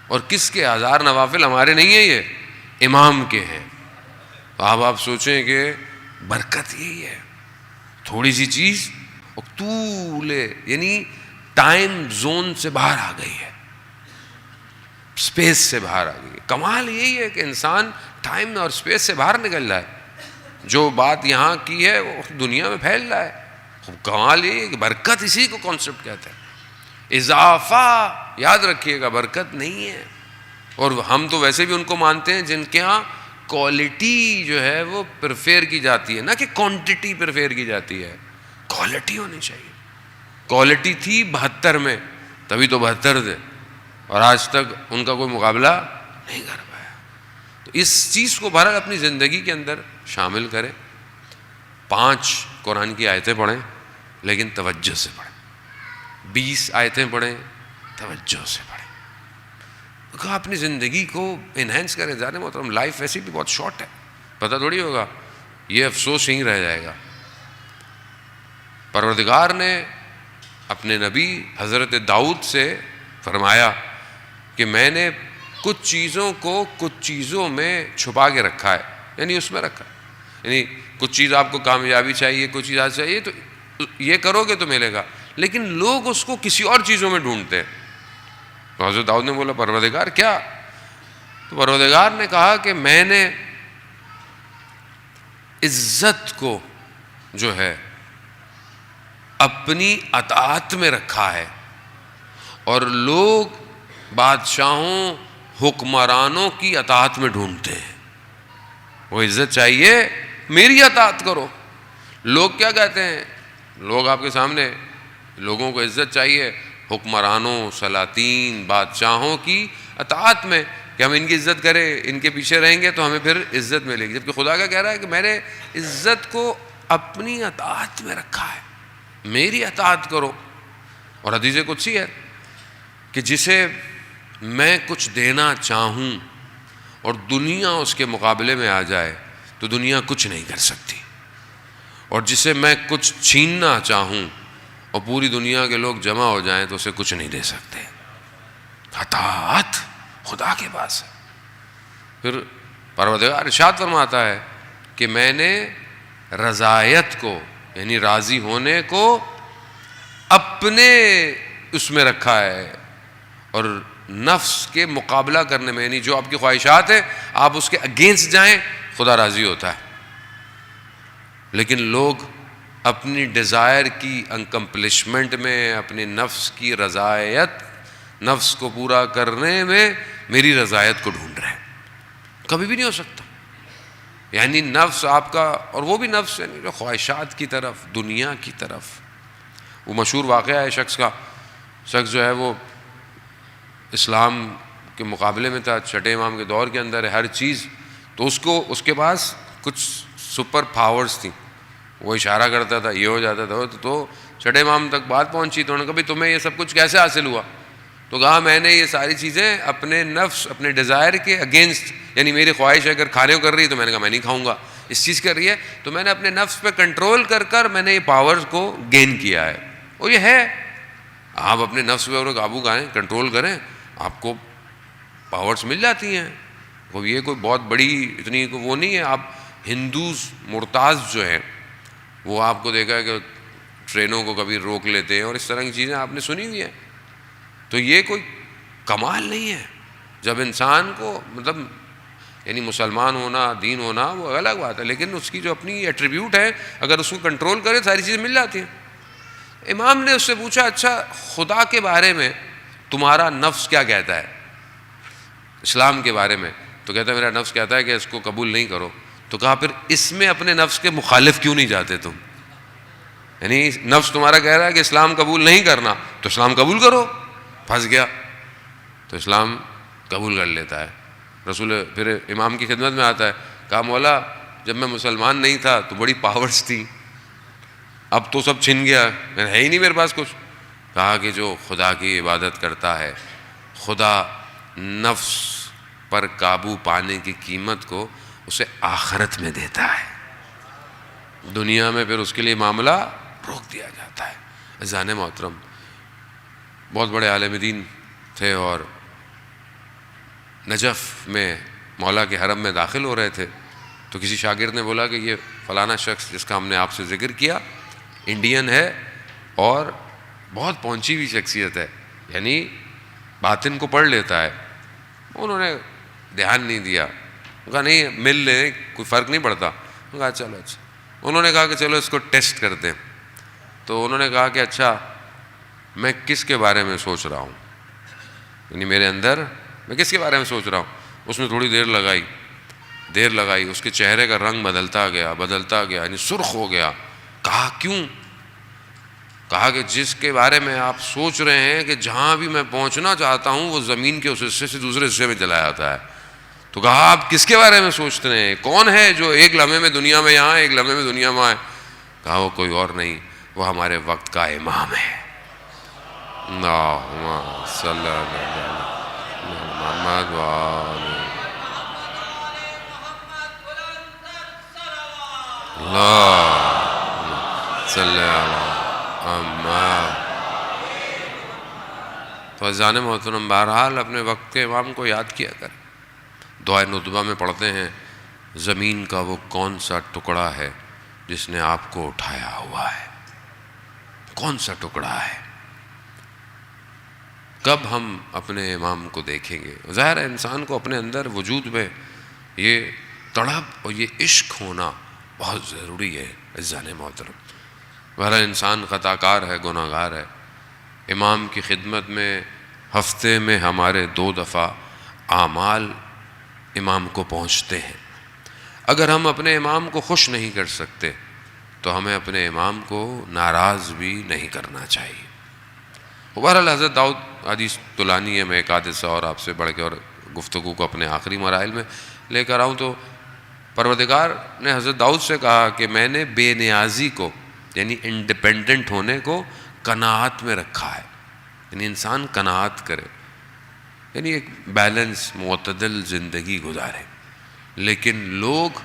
اور کس کے 1000 نوافل؟ ہمارے نہیں ہیں، یہ امام کے ہیں۔ تو اب آپ سوچیں کہ برکت یہی ہے، تھوڑی سی چیز طولے یعنی ٹائم زون سے باہر آ گئی ہے، اسپیس سے باہر آ گئی ہے۔ کمال یہی ہے کہ انسان ٹائم اور اسپیس سے باہر نکل رہا ہے، جو بات یہاں کی ہے وہ دنیا میں پھیل رہا ہے۔ کمال یہی ہے کہ برکت اسی کو کانسیپٹ کہتے ہیں۔ اضافہ یاد رکھیے گا برکت نہیں ہے، اور ہم تو ویسے بھی ان کو مانتے ہیں جن کے ہاں کوالٹی جو ہے وہ پریفیئر کی جاتی ہے، نہ کہ کوانٹٹی پریفیئر کی جاتی ہے، کوالٹی ہونی چاہیے۔ کوالٹی تھی 72 میں، تبھی تو 72 تھے، اور آج تک ان کا کوئی مقابلہ نہیں کر پایا. تو اس چیز کو بہرحال اپنی زندگی کے اندر شامل کریں. 5 قرآن کی آیتیں پڑھیں لیکن توجہ سے پڑھیں. 20 آیتیں پڑھیں توجہ سے پڑھیں. کہا اپنی زندگی کو انہینس کریں. ظاہر محترم لائف ویسی بھی بہت شارٹ ہے، پتہ تھوڑی ہوگا، یہ افسوس ہی رہ جائے گا. پروردگار نے اپنے نبی حضرت داؤد سے فرمایا کہ میں نے کچھ چیزوں کو کچھ چیزوں میں چھپا کے رکھا ہے، یعنی اس میں رکھا ہے. یعنی کچھ چیز آپ کو کامیابی چاہیے، کچھ چیز آپ چاہیے تو یہ کرو گے تو ملے گا، لیکن لوگ اس کو کسی اور چیزوں میں ڈھونڈتے ہیں. تو حضرت داؤد نے بولا پروردگار کیا؟ تو پروردگار نے کہا کہ میں نے عزت کو جو ہے اپنی اطاعت میں رکھا ہے، اور لوگ بادشاہوں حکمرانوں کی اطاعت میں ڈھونڈتے ہیں. وہ عزت چاہیے میری اطاعت کرو. لوگ کیا کہتے ہیں؟ لوگ آپ کے سامنے، لوگوں کو عزت چاہیے حکمرانوں، سلاطین، بادشاہوں کی اطاعت میں، کہ ہم ان کی عزت کریں، ان کے پیچھے رہیں گے تو ہمیں پھر عزت ملے گی. جبکہ خدا کا کہہ رہا ہے کہ میں نے عزت کو اپنی اطاعت میں رکھا ہے، میری اطاعت کرو. اور حدیث قدسی ہے کہ جسے میں کچھ دینا چاہوں اور دنیا اس کے مقابلے میں آ جائے تو دنیا کچھ نہیں کر سکتی، اور جسے میں کچھ چھیننا چاہوں اور پوری دنیا کے لوگ جمع ہو جائیں تو اسے کچھ نہیں دے سکتے. اطاعت خدا کے پاس ہے. پھر پروردگار ارشاد فرماتا ہے کہ میں نے رضایت کو، یعنی راضی ہونے کو اپنے اس میں رکھا ہے، اور نفس کے مقابلہ کرنے میں، یعنی جو آپ کی خواہشات ہیں آپ اس کے اگینسٹ جائیں، خدا راضی ہوتا ہے. لیکن لوگ اپنی ڈیزائر کی انکمپلشمنٹ میں، اپنی نفس کی رضایت، نفس کو پورا کرنے میں میری رضایت کو ڈھونڈ رہے ہیں. کبھی بھی نہیں ہو سکتا. یعنی نفس آپ کا، اور وہ بھی نفس یعنی جو خواہشات کی طرف، دنیا کی طرف. وہ مشہور واقعہ ہے شخص جو ہے وہ اسلام کے مقابلے میں تھا، چھٹے امام کے دور کے اندر ہے ہر چیز، تو اس کے پاس کچھ سپر پاورز تھیں. وہ اشارہ کرتا تھا، یہ ہو جاتا تھا. تو چھٹے امام تک بات پہنچی تو انہوں نے کہا بھائی تمہیں یہ سب کچھ کیسے حاصل ہوا؟ تو کہا میں نے یہ ساری چیزیں اپنے نفس، اپنے ڈیزائر کے اگینسٹ، یعنی میری خواہش اگر کھانے کو کر رہی ہے تو میں نے کہا میں نہیں کھاؤں گا. اس چیز کر رہی ہے تو میں نے اپنے نفس پہ کنٹرول کر میں نے یہ پاورز کو گین کیا ہے. اور یہ ہے، آپ اپنے نفس پہ قابو کریں، کنٹرول کریں، آپ کو پاورز مل جاتی ہیں. یہ کوئی بہت بڑی اتنی وہ نہیں ہے. آپ ہندوز مرتاز جو ہیں وہ آپ کو دیکھا ہے کہ ٹرینوں کو کبھی روک لیتے ہیں، اور اس طرح کی چیزیں آپ نے سنی ہوئی ہیں. تو یہ کوئی کمال نہیں ہے. جب انسان کو مطلب یعنی مسلمان ہونا، دین ہونا وہ الگ بات ہے، لیکن اس کی جو اپنی ایٹریبیوٹ ہے اگر اس کو کنٹرول کرے ساری چیزیں مل جاتی ہیں. امام نے اس سے پوچھا اچھا خدا کے بارے میں تمہارا نفس کیا کہتا ہے، اسلام کے بارے میں؟ تو کہتا ہے میرا نفس کہتا ہے کہ اس کو قبول نہیں کرو. تو کہا پھر اس میں اپنے نفس کے مخالف کیوں نہیں جاتے تم؟ یعنی نفس تمہارا کہہ رہا ہے کہ اسلام قبول نہیں کرنا، تو اسلام قبول کرو. پھنس گیا تو اسلام قبول کر لیتا ہے. رسول پھر امام کی خدمت میں آتا ہے، کہا مولا جب میں مسلمان نہیں تھا تو بڑی پاورز تھی، اب تو سب چھن گیا، میں ہے ہی نہیں میرے پاس کچھ. کہا کہ جو خدا کی عبادت کرتا ہے، خدا نفس پر قابو پانے کی قیمت کو اسے آخرت میں دیتا ہے، دنیا میں پھر اس کے لیے معاملہ روک دیا جاتا ہے. عزیزان محترم، بہت بڑے عالم دین تھے اور نجف میں مولا کے حرم میں داخل ہو رہے تھے. تو کسی شاگرد نے بولا کہ یہ فلانا شخص جس کا ہم نے آپ سے ذکر کیا انڈین ہے اور بہت پہنچی ہوئی شخصیت ہے، یعنی باطن کو پڑھ لیتا ہے. انہوں نے دھیان نہیں دیا. کہا نہیں مل لیں، کوئی فرق نہیں پڑتا. کہا چلو اچھا. انہوں نے کہا کہ چلو اس کو ٹیسٹ کرتے ہیں. تو انہوں نے کہا کہ اچھا میں کس کے بارے میں سوچ رہا ہوں، یعنی میرے اندر میں کس کے بارے میں سوچ رہا ہوں. اس نے تھوڑی دیر لگائی، اس کے چہرے کا رنگ بدلتا گیا، یعنی سرخ ہو گیا. کہا کیوں؟ کہا کہ جس کے بارے میں آپ سوچ رہے ہیں کہ جہاں بھی میں پہنچنا چاہتا ہوں وہ زمین کے اس حصے سے دوسرے حصے میں چلا جاتا ہے، تو کہا آپ کس کے بارے میں سوچتے ہیں؟ کون ہے جو ایک لمحے میں دنیا میں یہاں ایک لمحے میں دنیا میں آئے؟ کہا وہ کوئی اور نہیں، وہ ہمارے وقت کا امام ہے۔ اللہم صلی علی محمد وآلہ اللہم صلی علی محمد۔ تو عزیزان محترم، بہرحال اپنے وقت کے امام کو یاد کیا کر۔ دعائے ندبہ میں پڑھتے ہیں زمین کا وہ کون سا ٹکڑا ہے جس نے آپ کو اٹھایا ہوا ہے؟ کون سا ٹکڑا ہے؟ کب ہم اپنے امام کو دیکھیں گے؟ ظاہر ہے انسان کو اپنے اندر وجود میں یہ تڑپ اور یہ عشق ہونا بہت ضروری ہے عزیزان محترم۔ بہرحال انسان خطا کار ہے، گناہ گار ہے۔ امام کی خدمت میں ہفتے میں ہمارے 2 دفعہ اعمال امام کو پہنچتے ہیں۔ اگر ہم اپنے امام کو خوش نہیں کر سکتے تو ہمیں اپنے امام کو ناراض بھی نہیں کرنا چاہیے۔ بہرحال حضرت داؤد حدیث طولانی ہے، میں ایک آدھ حصہ اور آپ سے بڑھ کے اور گفتگو کو اپنے آخری مراحل میں لے کر آؤں تو پروردگار نے حضرت داؤد سے کہا کہ میں نے بے نیازی کو یعنی انڈیپینڈنٹ ہونے کو قناعت میں رکھا ہے، یعنی انسان قناعت کرے، یعنی ایک بیلنس معتدل زندگی گزارے۔ لیکن لوگ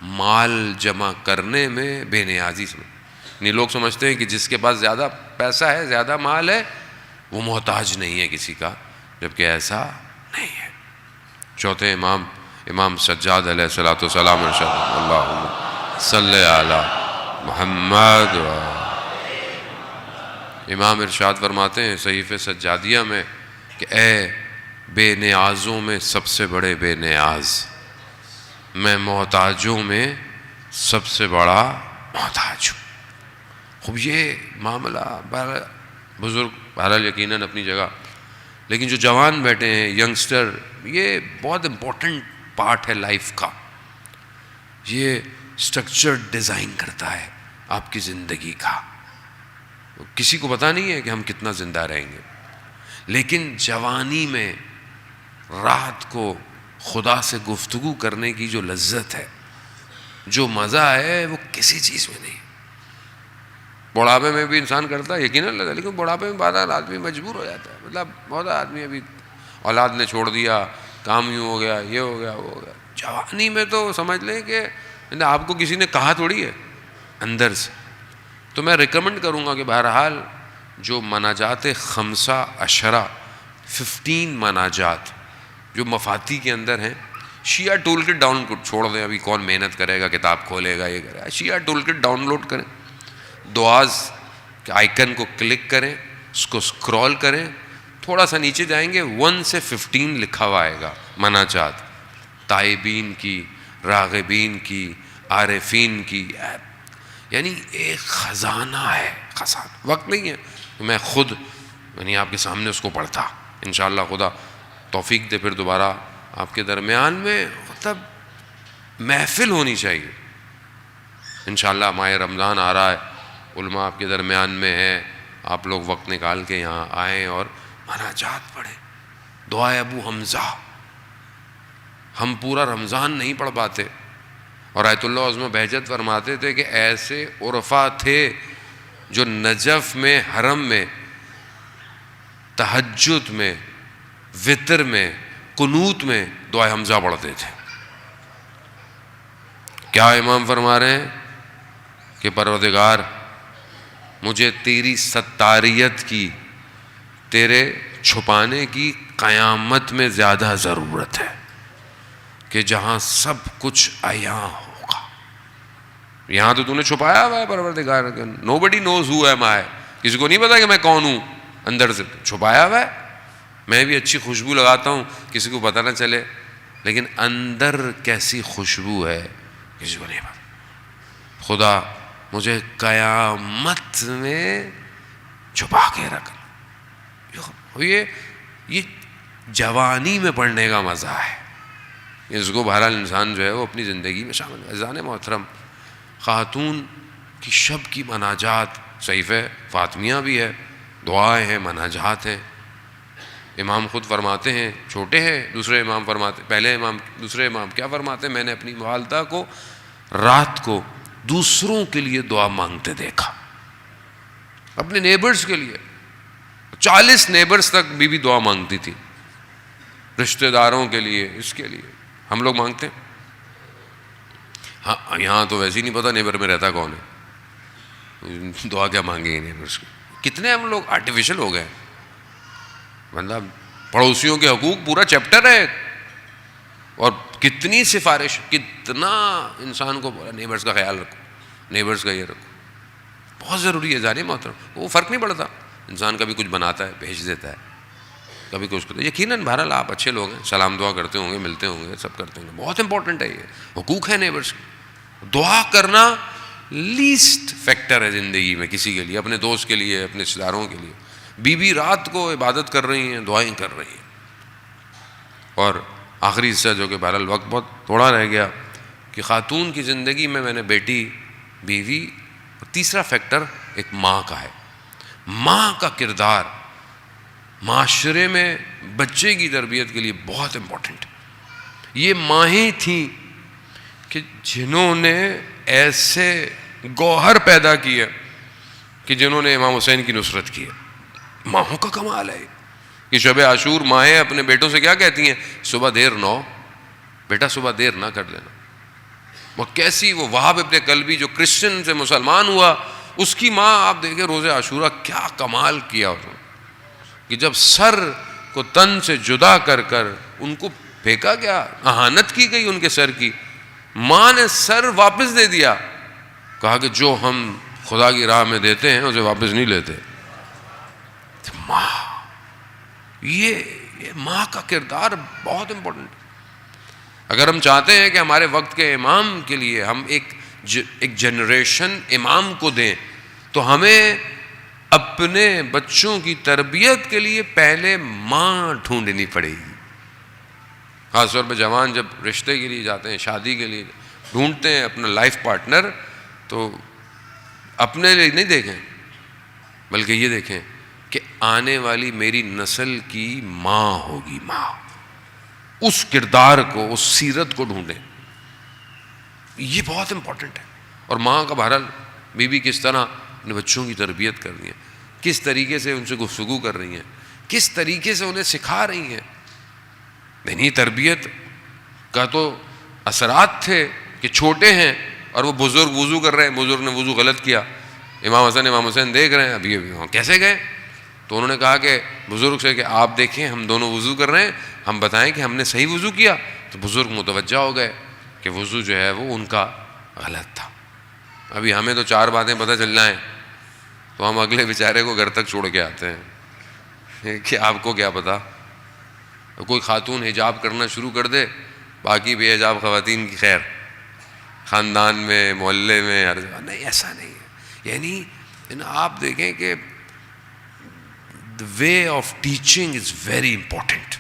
مال جمع کرنے میں بے نیازی یعنی لوگ سمجھتے ہیں کہ جس کے پاس زیادہ پیسہ ہے، زیادہ مال ہے، وہ محتاج نہیں ہے کسی کا، جبکہ ایسا نہیں ہے۔ چوتھے امام سجاد علیہ الصلوۃ والسلام ارشاد اللہم صلی علی محمد۔ امام ارشاد فرماتے ہیں صحیفہ سجادیہ میں کہ اے بے نیازوں میں سب سے بڑے بے نیاز، میں محتاجوں میں سب سے بڑا محتاج ہوں۔ خوب یہ معاملہ بزرگ بہرحال یقیناً اپنی جگہ، لیکن جو جوان بیٹھے ہیں، ینگسٹر، یہ بہت امپورٹنٹ پارٹ ہے لائف کا۔ یہ سٹرکچر ڈیزائن کرتا ہے آپ کی زندگی کا۔ کسی کو پتہ نہیں ہے کہ ہم کتنا زندہ رہیں گے، لیکن جوانی میں رات کو خدا سے گفتگو کرنے کی جو لذت ہے، جو مزہ ہے، وہ کسی چیز میں نہیں۔ بڑھاپے میں بھی انسان کرتا ہے یقیناً لگا، لیکن بڑھاپے میں بعد آدمی مجبور ہو جاتا ہے۔ مطلب بہت آدمی ابھی اولاد نے چھوڑ دیا، کام یوں ہو گیا، یہ ہو گیا، وہ ہو گیا۔ جوانی میں تو سمجھ لیں کہ آپ کو کسی نے کہا تھوڑی ہے اندر سے۔ تو میں ریکمنڈ کروں گا کہ بہرحال جو مناجات 15 مناجات جو مفاتی کے اندر ہیں، شیعہ ٹول کٹ ڈاؤن چھوڑ دیں، ابھی کون محنت کرے گا، کتاب کھولے گا، یہ کرے گا۔ شیعہ ٹول کٹ ڈاؤن لوڈ کریں، دعاز کے آئیکن کو کلک کریں، اس کو اسکرول کریں، تھوڑا سا نیچے جائیں گے 1 سے 15 لکھا ہوا آئے گا مناجات، تائبین کی، راغبین کی، عارفین کی، یعنی ایک خزانہ ہے، خزانہ۔ وقت نہیں ہے میں خود یعنی آپ کے سامنے اس کو پڑھتا، انشاءاللہ خدا توفیق دے پھر دوبارہ آپ کے درمیان میں مطلب محفل ہونی چاہیے۔ انشاءاللہ ماہ رمضان آ رہا ہے، علماء آپ کے درمیان میں ہیں، آپ لوگ وقت نکال کے یہاں آئیں اور مناجات پڑھیں۔ دعائے ابو حمزہ ہم پورا رمضان نہیں پڑھ پاتے، اور آیت اللہ عظمہ بہجت فرماتے تھے کہ ایسے عرفا تھے جو نجف میں، حرم میں، تہجد میں، وتر میں، قنوت میں دعائے حمزہ پڑھتے تھے۔ کیا امام فرما رہے ہیں کہ پروردگار مجھے تیری ستاریت کی، تیرے چھپانے کی قیامت میں زیادہ ضرورت ہے کہ جہاں سب کچھ عیاں ہوگا۔ یہاں تو نے چھپایا ہوا ہے پروردگار، nobody knows who am I، کسی کو نہیں پتا کہ میں کون ہوں، اندر سے چھپایا ہوا ہے۔ میں بھی اچھی خوشبو لگاتا ہوں، کسی کو پتہ نہ چلے، لیکن اندر کیسی خوشبو ہے کسی کو نہیں پتا۔ خدا مجھے قیامت میں چھپا کے رکھ۔ یہ جوانی میں پڑھنے کا مزہ ہے، اس کو بہرحال انسان جو ہے وہ اپنی زندگی میں شامل ہے۔ عزیزان محترم، خاتون کی شب کی مناجات صحیفہ فاطمیہ بھی ہے، دعائیں ہیں، منہجات ہیں. امام خود فرماتے ہیں، چھوٹے ہیں، دوسرے امام فرماتے، پہلے امام دوسرے امام کیا فرماتے ہیں؟ میں نے اپنی والدہ کو رات کو دوسروں کے لیے دعا مانگتے دیکھا، اپنے نیبرز کے لیے. 40 نیبرز تک بی بی دعا مانگتی تھی، رشتہ داروں کے لیے، اس کے لیے. ہم لوگ مانگتے ہیں؟ ہاں یہاں تو ویسے ہی نہیں پتہ نیبر میں رہتا کون ہے، دعا کیا مانگیں گے نیبرز کی. کتنے ہم لوگ آرٹیفیشل ہو گئے. مطلب پڑوسیوں کے حقوق پورا چیپٹر ہے، اور کتنی سفارش، کتنا انسان کو بولا نیبرز کا خیال رکھو، نیبرز کا یہ رکھو. بہت ضروری ہے جانے محترم. وہ فرق نہیں پڑتا، انسان کبھی کچھ بناتا ہے بھیج دیتا ہے، کبھی کچھ کرتا ہے. یقیناً بہرحال آپ اچھے لوگ ہیں، سلام دعا کرتے ہوں گے، ملتے ہوں گے، سب کرتے ہوں گے. بہت امپورٹنٹ ہے، یہ حقوق ہے نیبرز کی. دعا کرنا لیسٹ فیکٹر ہے زندگی میں کسی کے لیے، اپنے دوست کے لیے، اپنے رشتہ داروں کے لیے. بی بی رات کو عبادت کر رہی ہیں، دعائیں کر رہی ہیں. اور آخری حصہ جو کہ بہرحال وقت بہت تھوڑا رہ گیا، کہ خاتون کی زندگی میں نے بیٹی، بیوی، اور تیسرا فیکٹر ایک ماں کا ہے. ماں کا کردار معاشرے میں بچے کی تربیت کے لیے بہت امپورٹنٹ. یہ مائیں تھیں کہ جنہوں نے ایسے گوہر پیدا کیے کہ جنہوں نے امام حسین کی نصرت کی ہے. ماہوں کا کمال ہے کہ شب عاشور مائیں اپنے بیٹوں سے کیا کہتی ہیں؟ صبح دیر نہ ہو بیٹا، صبح دیر نہ کر دینا. وہ کیسی، وہ وہاب ابن کلبی جو کرسچن سے مسلمان ہوا، اس کی ماں آپ دیکھیں روز عاشورہ کیا کمال کیا اس نے، کہ جب سر کو تن سے جدا کر کر ان کو پھینکا گیا، اہانت کی گئی ان کے سر کی، ماں نے سر واپس دے دیا. کہا کہ جو ہم خدا کی راہ میں دیتے ہیں اسے واپس نہیں لیتے. ماں، یہ ماں کا کردار بہت امپورٹنٹ. اگر ہم چاہتے ہیں کہ ہمارے وقت کے امام کے لیے ہم ایک جنریشن امام کو دیں، تو ہمیں اپنے بچوں کی تربیت کے لیے پہلے ماں ڈھونڈنی پڑے گی. خاص طور پہ جوان جب رشتے کے لیے جاتے ہیں، شادی کے لیے ڈھونڈتے ہیں اپنا لائف پارٹنر، تو اپنے لیے نہیں دیکھیں بلکہ یہ دیکھیں کہ آنے والی میری نسل کی ماں ہوگی. ماں، اس کردار کو، اس سیرت کو ڈھونڈیں. یہ بہت امپورٹنٹ ہے. اور ماں کا بہرحال بیوی کس طرح اپنے بچوں کی تربیت کر رہی ہیں، کس طریقے سے ان سے گفتگو کر رہی ہیں، کس طریقے سے انہیں سکھا رہی ہیں. دینی تربیت کا تو اثرات تھے کہ چھوٹے ہیں اور وہ بزرگ وضو کر رہے ہیں، بزرگ نے وضو غلط کیا، امام حسن امام حسین دیکھ رہے ہیں، ابھی وہاں کیسے گئے؟ تو انہوں نے کہا کہ بزرگ سے کہ آپ دیکھیں ہم دونوں وضو کر رہے ہیں، ہم بتائیں کہ ہم نے صحیح وضو کیا. تو بزرگ متوجہ ہو گئے کہ وضو جو ہے وہ ان کا غلط تھا. ابھی ہمیں تو 4 باتیں پتہ چل جائیں تو ہم اگلے بیچارے کو گھر تک چھوڑ کے آتے ہیں کہ آپ کو کیا پتا. کوئی خاتون حجاب کرنا شروع کر دے، باقی بے حجاب خواتین کی خیر، خاندان میں، محلے میں، ہر جگہ. نہیں، ایسا نہیں ہے. یعنی آپ دیکھیں کہ the way of teaching is very important.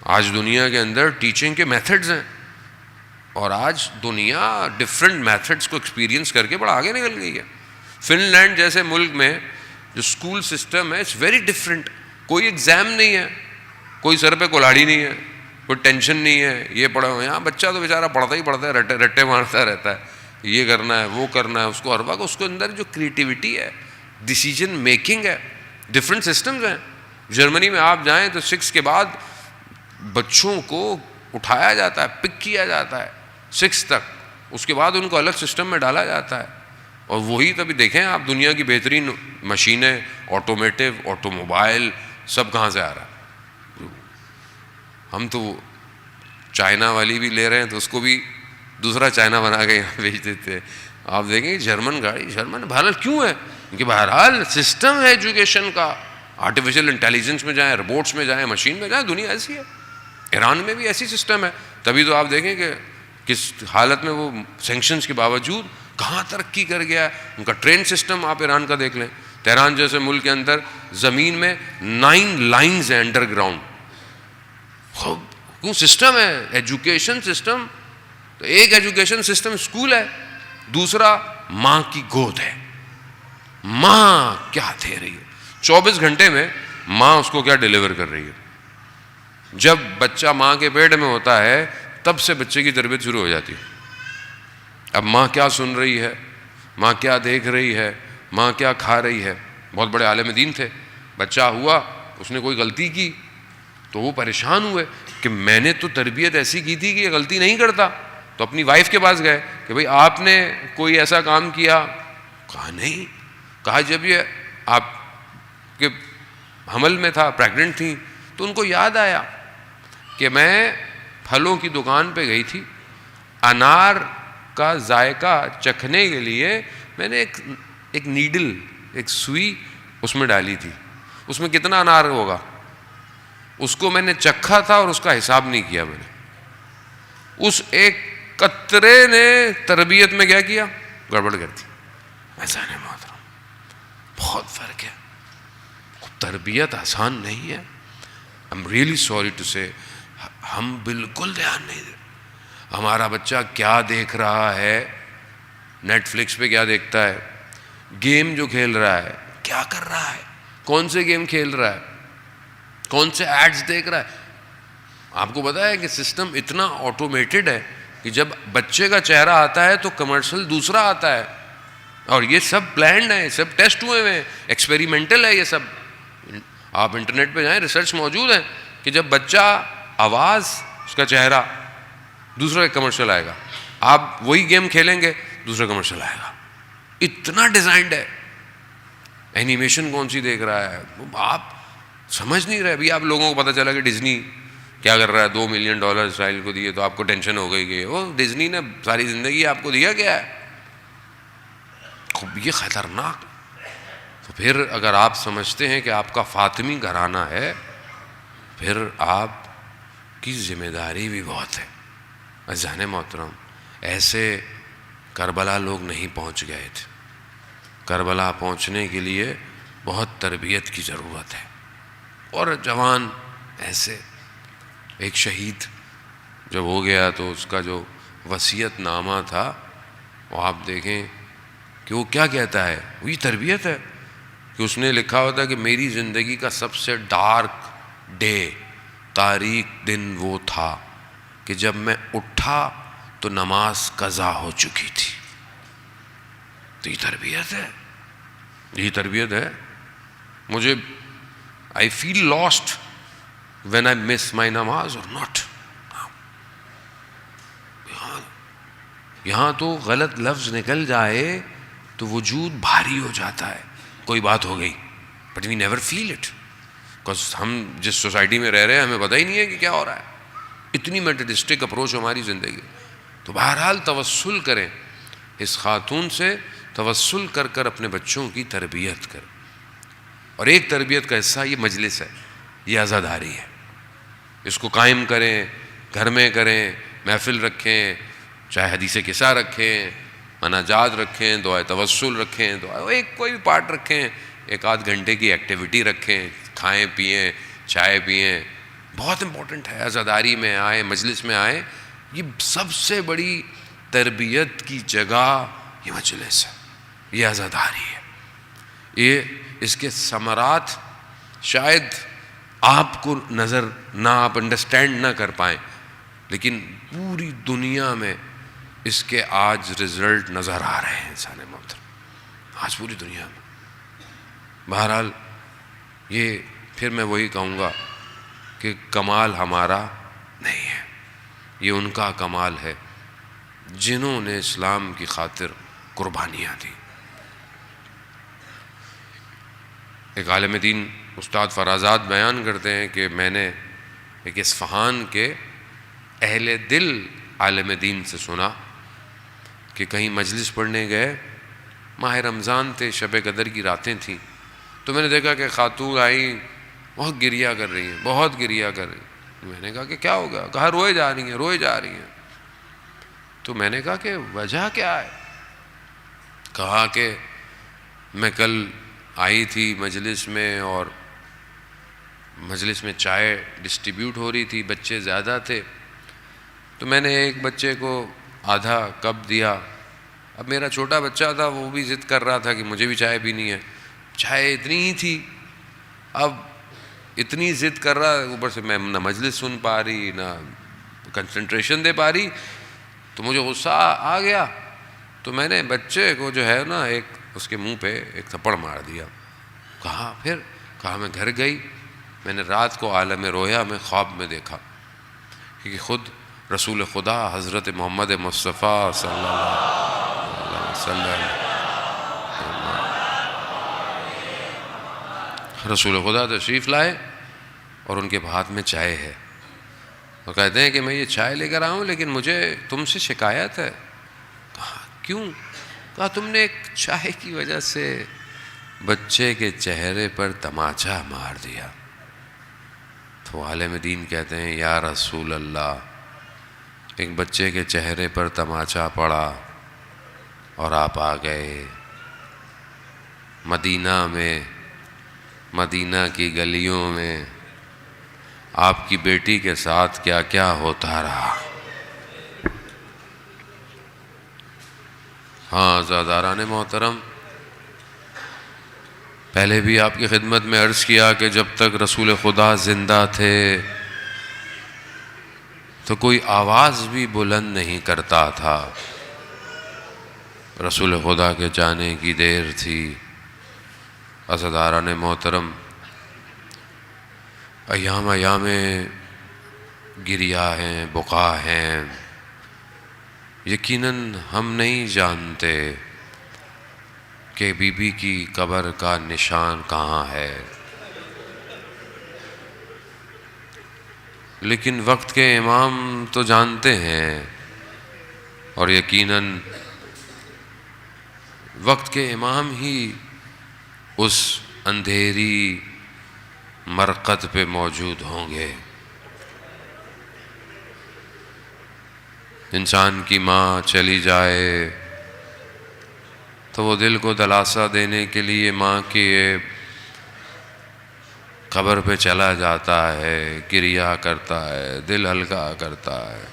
آج دنیا کے اندر ٹیچنگ کے میتھڈز ہیں، اور آج دنیا ڈفرینٹ میتھڈز کو ایکسپیرینس کر کے بڑا آگے نکل گئی ہے. فن لینڈ جیسے ملک میں جو اسکول سسٹم ہے اٹس ویری ڈفرینٹ. کوئی ایگزام نہیں ہے، کوئی سر پہ کلاڑی نہیں ہے، کوئی ٹینشن نہیں ہے یہ پڑھا ہو. یہاں بچہ تو بیچارہ پڑھتا ہی پڑھتا ہے، رٹے مارتا رہتا ہے، یہ کرنا ہے وہ کرنا ہے. اس کو ہر وقت اس کے اندر جو کریٹیوٹی ہے، ڈیسیجن میکنگ ہے. ڈفرینٹ سسٹمز ہیں. جرمنی میں آپ جائیں تو 6 کے بعد بچوں کو اٹھایا جاتا ہے، پک کیا جاتا ہے 6 تک، اس کے بعد ان کو الگ سسٹم میں ڈالا جاتا ہے. اور وہی تبھی دیکھیں آپ دنیا کی بہترین مشینیں، آٹومیٹو، آٹو موبائل، سب کہاں سے آ رہا ہے. ہم تو چائنا والی بھی لے رہے ہیں تو اس کو بھی دوسرا چائنا بنا کے یہاں بھیج دیتے ہیں. آپ دیکھیں جرمن گاڑی، جرمن بہرحال کیوں ہے؟ کیونکہ بہرحال سسٹم ہے ایجوکیشن کا. آرٹیفیشل انٹیلیجنس میں جائیں، روبوٹس میں جائیں، مشین میں جائیں، دنیا ایسی ہے. ایران میں بھی ایسی سسٹم ہے. تبھی تو آپ دیکھیں کہ کس حالت میں وہ سینکشنز کے باوجود کہاں ترقی کر گیا ہے. ان کا ٹرین سسٹم آپ ایران کا دیکھ لیں. تہران جیسے ملک کے اندر زمین میں 9 لائنز ہیں انڈر گراؤنڈ. کیوں؟ سسٹم ہے، ایجوکیشن سسٹم. تو ایک ایجوکیشن سسٹم اسکول ہے، دوسرا ماں کی گود ہے. ماں کیا دے رہی ہے، 24 گھنٹے میں ماں اس کو کیا ڈیلیور کر رہی ہے. جب بچہ ماں کے پیٹ میں ہوتا ہے تب سے بچے کی تربیت شروع ہو جاتی ہے. اب ماں کیا سن رہی ہے، ماں کیا دیکھ رہی ہے، ماں کیا کھا رہی ہے. بہت بڑے عالم دین تھے، بچہ ہوا، اس نے کوئی غلطی کی تو وہ پریشان ہوئے کہ میں نے تو تربیت ایسی کی تھی کہ یہ غلطی نہیں کرتا. تو اپنی وائف کے پاس گئے کہ بھئی آپ نے کوئی ایسا کام کیا؟ کہا نہیں. کہا جب یہ آپ کے حمل میں تھا، پریگننٹ تھیں، تو ان کو یاد آیا کہ میں پھلوں کی دکان پہ گئی تھی، انار کا ذائقہ چکھنے کے لیے میں نے ایک نیڈل، ایک سوئی اس میں ڈالی تھی. اس میں کتنا انار ہوگا، اس کو میں نے چکھا تھا اور اس کا حساب نہیں کیا. میں نے اس ایک قطرے نے تربیت میں کیا کیا، گڑبڑ کر دی. ایسا نہیں محترم، بہت فرق ہے. تربیت آسان نہیں ہے. I'm really sorry to say ہم بالکل دھیان نہیں دے. ہمارا بچہ کیا دیکھ رہا ہے، نیٹ فلکس پہ کیا دیکھتا ہے، گیم جو کھیل رہا ہے کیا کر رہا ہے، کون سے گیم کھیل رہا ہے، کون سے ایڈز دیکھ رہا ہے. آپ کو پتا ہے کہ سسٹم اتنا آٹومیٹڈ ہے کہ جب بچے کا چہرہ آتا ہے تو کمرشل دوسرا آتا ہے. اور یہ سب پلانڈ ہے، سب ٹیسٹ ہوئے ہوئے ہیں، ایکسپیریمنٹل ہے یہ سب. آپ انٹرنیٹ پہ جائیں، ریسرچ موجود ہے کہ جب بچہ آواز، اس کا چہرہ، دوسرا کمرشل آئے گا. آپ وہی گیم کھیلیں گے، دوسرا کمرشل آئے گا. اتنا ڈیزائنڈ ہے. اینیمیشن کون سی دیکھ رہا ہے آپ سمجھ نہیں رہے. ابھی آپ لوگوں کو پتہ چلا کہ ڈزنی کیا کر رہا ہے، $2 ملین اسرائیل کو دیے، تو آپ کو ٹینشن ہو گئی کہ وہ ڈزنی نے ساری زندگی آپ کو دیا کیا ہے. یہ خطرناک. تو پھر اگر آپ سمجھتے ہیں کہ آپ کا فاطمی گھرانہ ہے، پھر آپ کی ذمہ داری بھی بہت ہے. عزیزان محترم، ایسے کربلا لوگ نہیں پہنچ گئے تھے. کربلا پہنچنے کے لیے بہت تربیت کی ضرورت ہے. اور جوان ایسے ایک شہید جب ہو گیا تو اس کا جو وصیت نامہ تھا وہ آپ دیکھیں کہ وہ کیا کہتا ہے. وہی تربیت ہے کہ اس نے لکھا ہوتا کہ میری زندگی کا سب سے ڈارک ڈے، تاریک دن وہ تھا کہ جب میں اٹھا تو نماز قضا ہو چکی تھی. تو یہ تربیت ہے، یہی تربیت ہے. مجھے I feel lost when I miss my namaz or not. یہاں تو غلط لفظ نکل جائے تو وجود بھاری ہو جاتا ہے. کوئی بات ہو گئی but we never feel it, because ہم جس سوسائٹی میں رہ رہے ہیں ہمیں پتہ ہی نہیں ہے کہ کیا ہو رہا ہے. اتنی میٹرسٹک اپروچ ہماری زندگی. تو بہرحال توسل کریں اس خاتون سے، توسل کر کر اپنے بچوں کی تربیت کریں. اور ایک تربیت کا حصہ یہ مجلس ہے، یہ عزاداری ہے. اس کو قائم کریں، گھر میں کریں، محفل رکھیں، چاہے حدیث قصہ رکھیں، مناجات رکھیں، دعائے توسل رکھیں، ایک کوئی بھی پارٹ رکھیں، 1-8 گھنٹے کی ایکٹیویٹی رکھیں، کھائیں پئیں، چائے پئیں. بہت امپورٹنٹ ہے. عزاداری میں آئیں، مجلس میں آئیں. یہ سب سے بڑی تربیت کی جگہ یہ مجلس ہے، یہ عزاداری ہے. یہ اس کے ثمرات شاید آپ کو نظر نہ، آپ انڈرسٹینڈ نہ کر پائیں، لیکن پوری دنیا میں اس کے آج رزلٹ نظر آ رہے ہیں. انسان محترم، آج پوری دنیا میں. بہرحال یہ پھر میں وہی کہوں گا کہ کمال ہمارا نہیں ہے، یہ ان کا کمال ہے جنہوں نے اسلام کی خاطر قربانیاں دیں. ایک عالم دین استاد فرازاد بیان کرتے ہیں کہ میں نے ایک اصفہان کے اہل دل عالم دین سے سنا کہ کہیں مجلس پڑھنے گئے، ماہ رمضان تھے، شب قدر کی راتیں تھیں. تو میں نے دیکھا کہ خاتون آئی، بہت گریہ کر رہی ہیں، بہت گریہ کر رہی ہیں. میں نے کہا کہ کیا ہوگا؟ کہا روئے جا رہی ہیں، روئے جا رہی ہیں. تو میں نے کہا کہ وجہ کیا ہے؟ کہا کہ میں کل آئی تھی مجلس میں اور مجلس میں چائے ڈسٹریبیوٹ ہو رہی تھی، بچے زیادہ تھے، تو میں نے ایک بچے کو آدھا کپ دیا اب میرا چھوٹا بچہ تھا، وہ بھی ضد کر رہا تھا کہ مجھے بھی چائے پینی ہے، چائے اتنی ہی تھی، اب اتنی ضد کر رہا، اوپر سے میں نہ مجلس سن پا رہی نہ کنسنٹریشن دے پا رہی، تو مجھے غصہ آ گیا، تو میں نے بچے کو جو ہے نا ایک اس کے منہ پہ ایک تھپڑ مار دیا. کہا پھر؟ کہا میں گھر گئی، میں نے رات کو عالم رویا میں خواب میں دیکھا کہ خود رسول خدا حضرت محمد مصطفیٰ صلی اللہ علیہ وسلم، رسول خدا تشریف لائے اور ان کے ہاتھ میں چائے ہے، وہ کہتے ہیں کہ میں یہ چائے لے کر آؤں لیکن مجھے تم سے شکایت ہے. کہا کیوں؟ کہا تم نے ایک چائے کی وجہ سے بچے کے چہرے پر تماچا مار دیا. تو عالم دین کہتے ہیں یا رسول اللہ، ایک بچے کے چہرے پر تماچا پڑا اور آپ آ گئے مدینہ میں، مدینہ کی گلیوں میں آپ کی بیٹی کے ساتھ کیا کیا ہوتا رہا. ہاں عزاداران محترم، پہلے بھی آپ کی خدمت میں عرض کیا کہ جب تک رسول خدا زندہ تھے تو کوئی آواز بھی بلند نہیں کرتا تھا. رسول خدا کے جانے کی دیر تھی. عزاداران محترم، ایام گریہ ہیں، بقا ہیں، یقیناً ہم نہیں جانتے کہ بی بی کی قبر کا نشان کہاں ہے، لیکن وقت کے امام تو جانتے ہیں، اور یقیناً وقت کے امام ہی اس اندھیری مرقد پہ موجود ہوں گے. انسان کی ماں چلی جائے تو وہ دل کو دلاسا دینے کے لیے ماں کی قبر پہ چلا جاتا ہے، گریہ کرتا ہے، دل ہلکا کرتا ہے.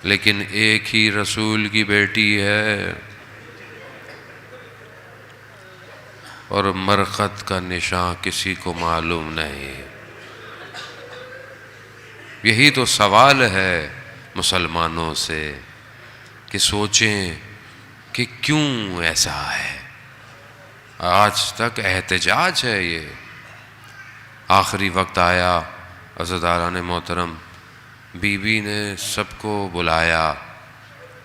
لیکن ایک ہی رسول کی بیٹی ہے اور مرقد کا نشان کسی کو معلوم نہیں. یہی تو سوال ہے مسلمانوں سے کہ سوچیں کہ کیوں ایسا ہے. آج تک احتجاج ہے. یہ آخری وقت آیا، عزاداران محترم، بی بی نے سب کو بلایا،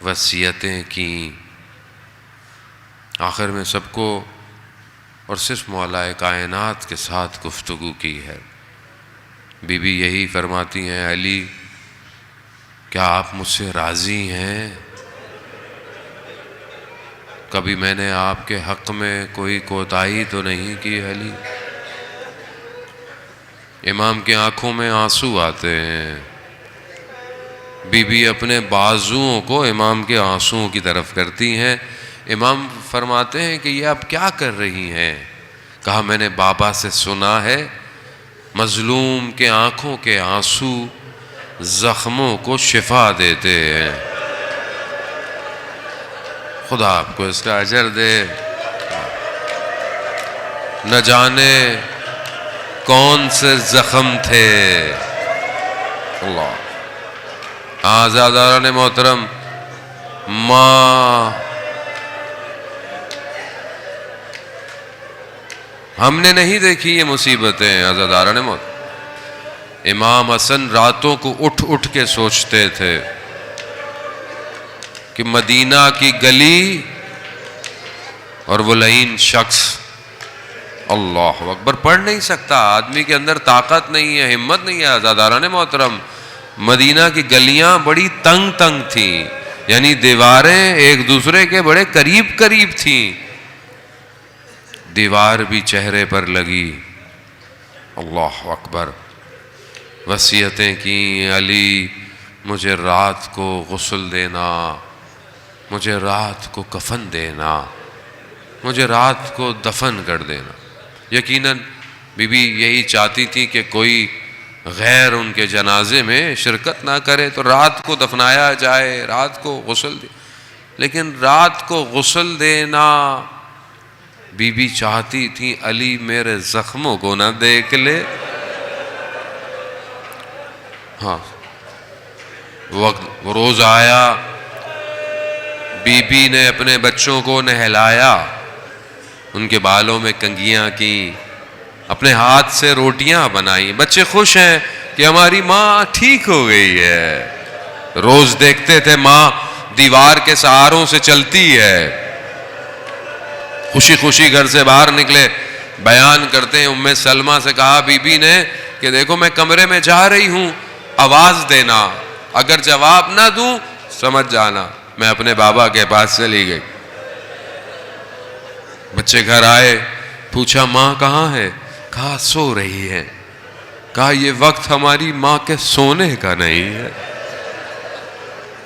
وصیتیں کیں، آخر میں سب کو اور صرف مولا کائنات کے ساتھ گفتگو کی ہے. بی بی یہی فرماتی ہیں علی کیا آپ مجھ سے راضی ہیں؟ کبھی میں نے آپ کے حق میں کوئی کوتاہی تو نہیں کی علی؟ امام کی آنکھوں میں آنسو آتے ہیں. بی بی اپنے بازوؤں کو امام کے آنسوؤں کی طرف کرتی ہیں. امام فرماتے ہیں کہ یہ آپ کیا کر رہی ہیں؟ کہا میں نے بابا سے سنا ہے مظلوم کے آنکھوں کے آنسو زخموں کو شفا دیتے ہیں. خدا آپ کو اس کا اجر دے. نہ جانے کون سے زخم تھے. اللہ. عزاداران محترم، ماں ہم نے نہیں دیکھی یہ مصیبتیں. عزاداران محترم، امام حسن راتوں کو اٹھ اٹھ کے سوچتے تھے کہ مدینہ کی گلی اور وہ لعین شخص، اللہ اکبر، پڑھ نہیں سکتا، آدمی کے اندر طاقت نہیں ہے، ہمت نہیں ہے. عزاداران محترم، مدینہ کی گلیاں بڑی تنگ تنگ تھیں، یعنی دیواریں ایک دوسرے کے بڑے قریب قریب تھیں. دیوار بھی چہرے پر لگی. اللہ اکبر. وصیتیں کیں علی مجھے رات کو غسل دینا، مجھے رات کو کفن دینا، مجھے رات کو دفن کر دینا. یقیناً بی بی یہی چاہتی تھی کہ کوئی غیر ان کے جنازے میں شرکت نہ کرے تو رات کو دفنایا جائے، رات کو غسل دے. لیکن رات کو غسل دینا بی بی چاہتی تھی علی میرے زخموں کو نہ دیکھ لے. ہاں وقت روز آیا، بی بی نے اپنے بچوں کو نہلایا، ان کے بالوں میں کنگھیاں کیں، اپنے ہاتھ سے روٹیاں بنائیں. بچے خوش ہیں کہ ہماری ماں ٹھیک ہو گئی ہے. روز دیکھتے تھے ماں دیوار کے سہاروں سے چلتی ہے. خوشی خوشی گھر سے باہر نکلے. بیان کرتے ہیں ام سلمہ سے کہا بی بی نے کہ دیکھو میں کمرے میں جا رہی ہوں، آواز دینا، اگر جواب نہ دوں سمجھ جانا میں اپنے بابا کے پاس چلی گئی. بچے گھر آئے، پوچھا ماں کہاں ہے؟ کہا سو رہی ہے. کہا یہ وقت ہماری ماں کے سونے کا نہیں ہے.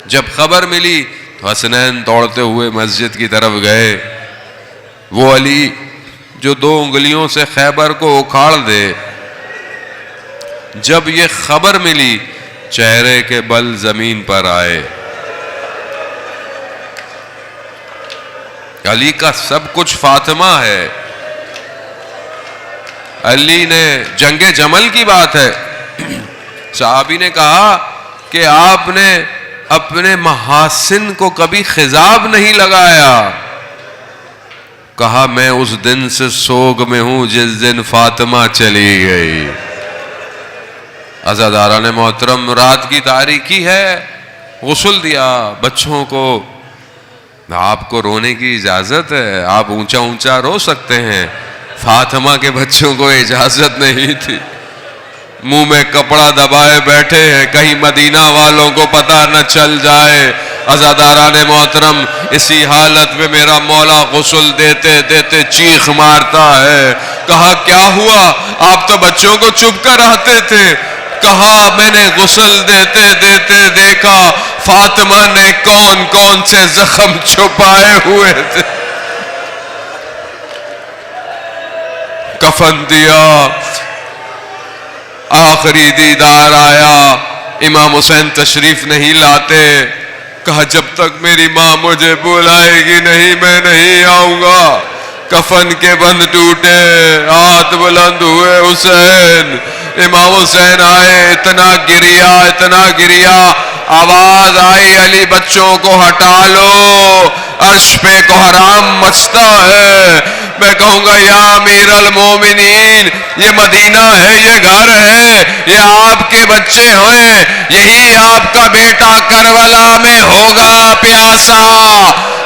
جب خبر ملی تو حسنین دوڑتے ہوئے مسجد کی طرف گئے. وہ علی جو 2 انگلیوں سے خیبر کو اکھاڑ دے، جب یہ خبر ملی چہرے کے بل زمین پر آئے. علی کا سب کچھ فاطمہ ہے. علی نے جنگ جمل کی بات ہے، صحابی نے کہا کہ آپ نے اپنے محاسن کو کبھی خضاب نہیں لگایا. کہا میں اس دن سے سوگ میں ہوں جس دن فاطمہ چلی گئی. عزاداران محترم، رات کی تاریکی ہے، غسل دیا بچوں کو. آپ کو رونے کی اجازت ہے، آپ اونچا اونچا رو سکتے ہیں. فاطمہ کے بچوں کو اجازت نہیں تھی، منہ میں کپڑا دبائے بیٹھے ہیں کہیں مدینہ والوں کو پتہ نہ چل جائے. عزاداران محترم، اسی حالت میں میرا مولا غسل دیتے دیتے چیخ مارتا ہے. کہا کیا ہوا؟ آپ تو بچوں کو چپ کر رہتے تھے. کہا میں نے غسل دیتے دیتے دیکھا فاطمہ نے کون کون سے زخم چھپائے ہوئے تھے. کفن دیا، آخری دیدار آیا، امام حسین تشریف نہیں لاتے. کہا جب تک میری ماں مجھے بلائے گی نہیں میں نہیں آؤں گا. کفن کے بند ٹوٹے، ہاتھ بلند ہوئے، حسین. امام حسین آئے، اتنا گریا، آواز آئی علی بچوں کو ہٹا لو، عرش پہ کو حرام مچتا ہے. میں کہوں گا یا امیر المومنین، یہ مدینہ ہے، یہ گھر ہے، یہ آپ کے بچے ہیں. یہی آپ کا بیٹا کربلا میں ہوگا پیاسا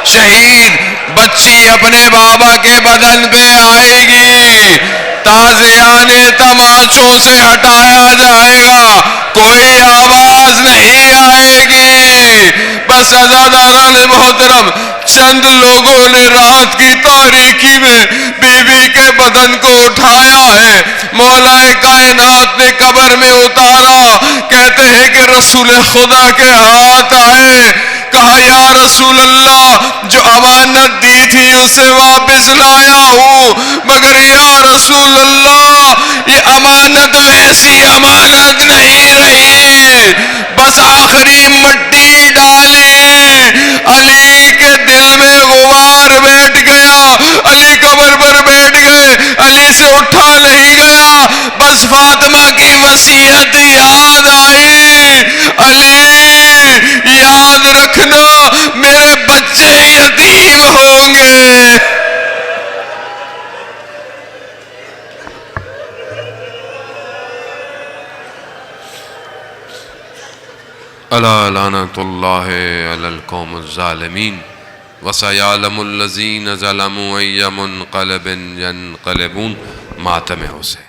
شہید. بچی اپنے بابا کے بدن پہ آئے گی، تازیان تماچوں سے ہٹایا جائے گا، کوئی آواز نہیں آئے گی. بس عزاداران محترم، چند لوگوں نے رات کی تاریکی میں بی بی کے بدن کو اٹھایا ہے، مولا کائنات نے قبر میں اتارا. کہتے ہیں کہ رسول خدا کے ہاتھ آئے. کہا یا رسول اللہ، جو امانت دی تھی اسے واپس لایا ہوں، مگر یا رسول اللہ یہ امانت ویسی امانت نہیں رہی. بس آخری مٹی ڈالی، علی کے دل میں غبار بیٹھ گیا. علی قبر پر بیٹھ گئے، علی سے اٹھا نہیں گیا. بس فاطمہ کی وصیت یاد آئی. علی یاد رکھنا میرے بچے یتیم ہوں گے. الا لعنۃ اللہ علی القوم الظالمین وسیعلم الذین ظلموا ای منقلب ینقلبون. ماتم حسین.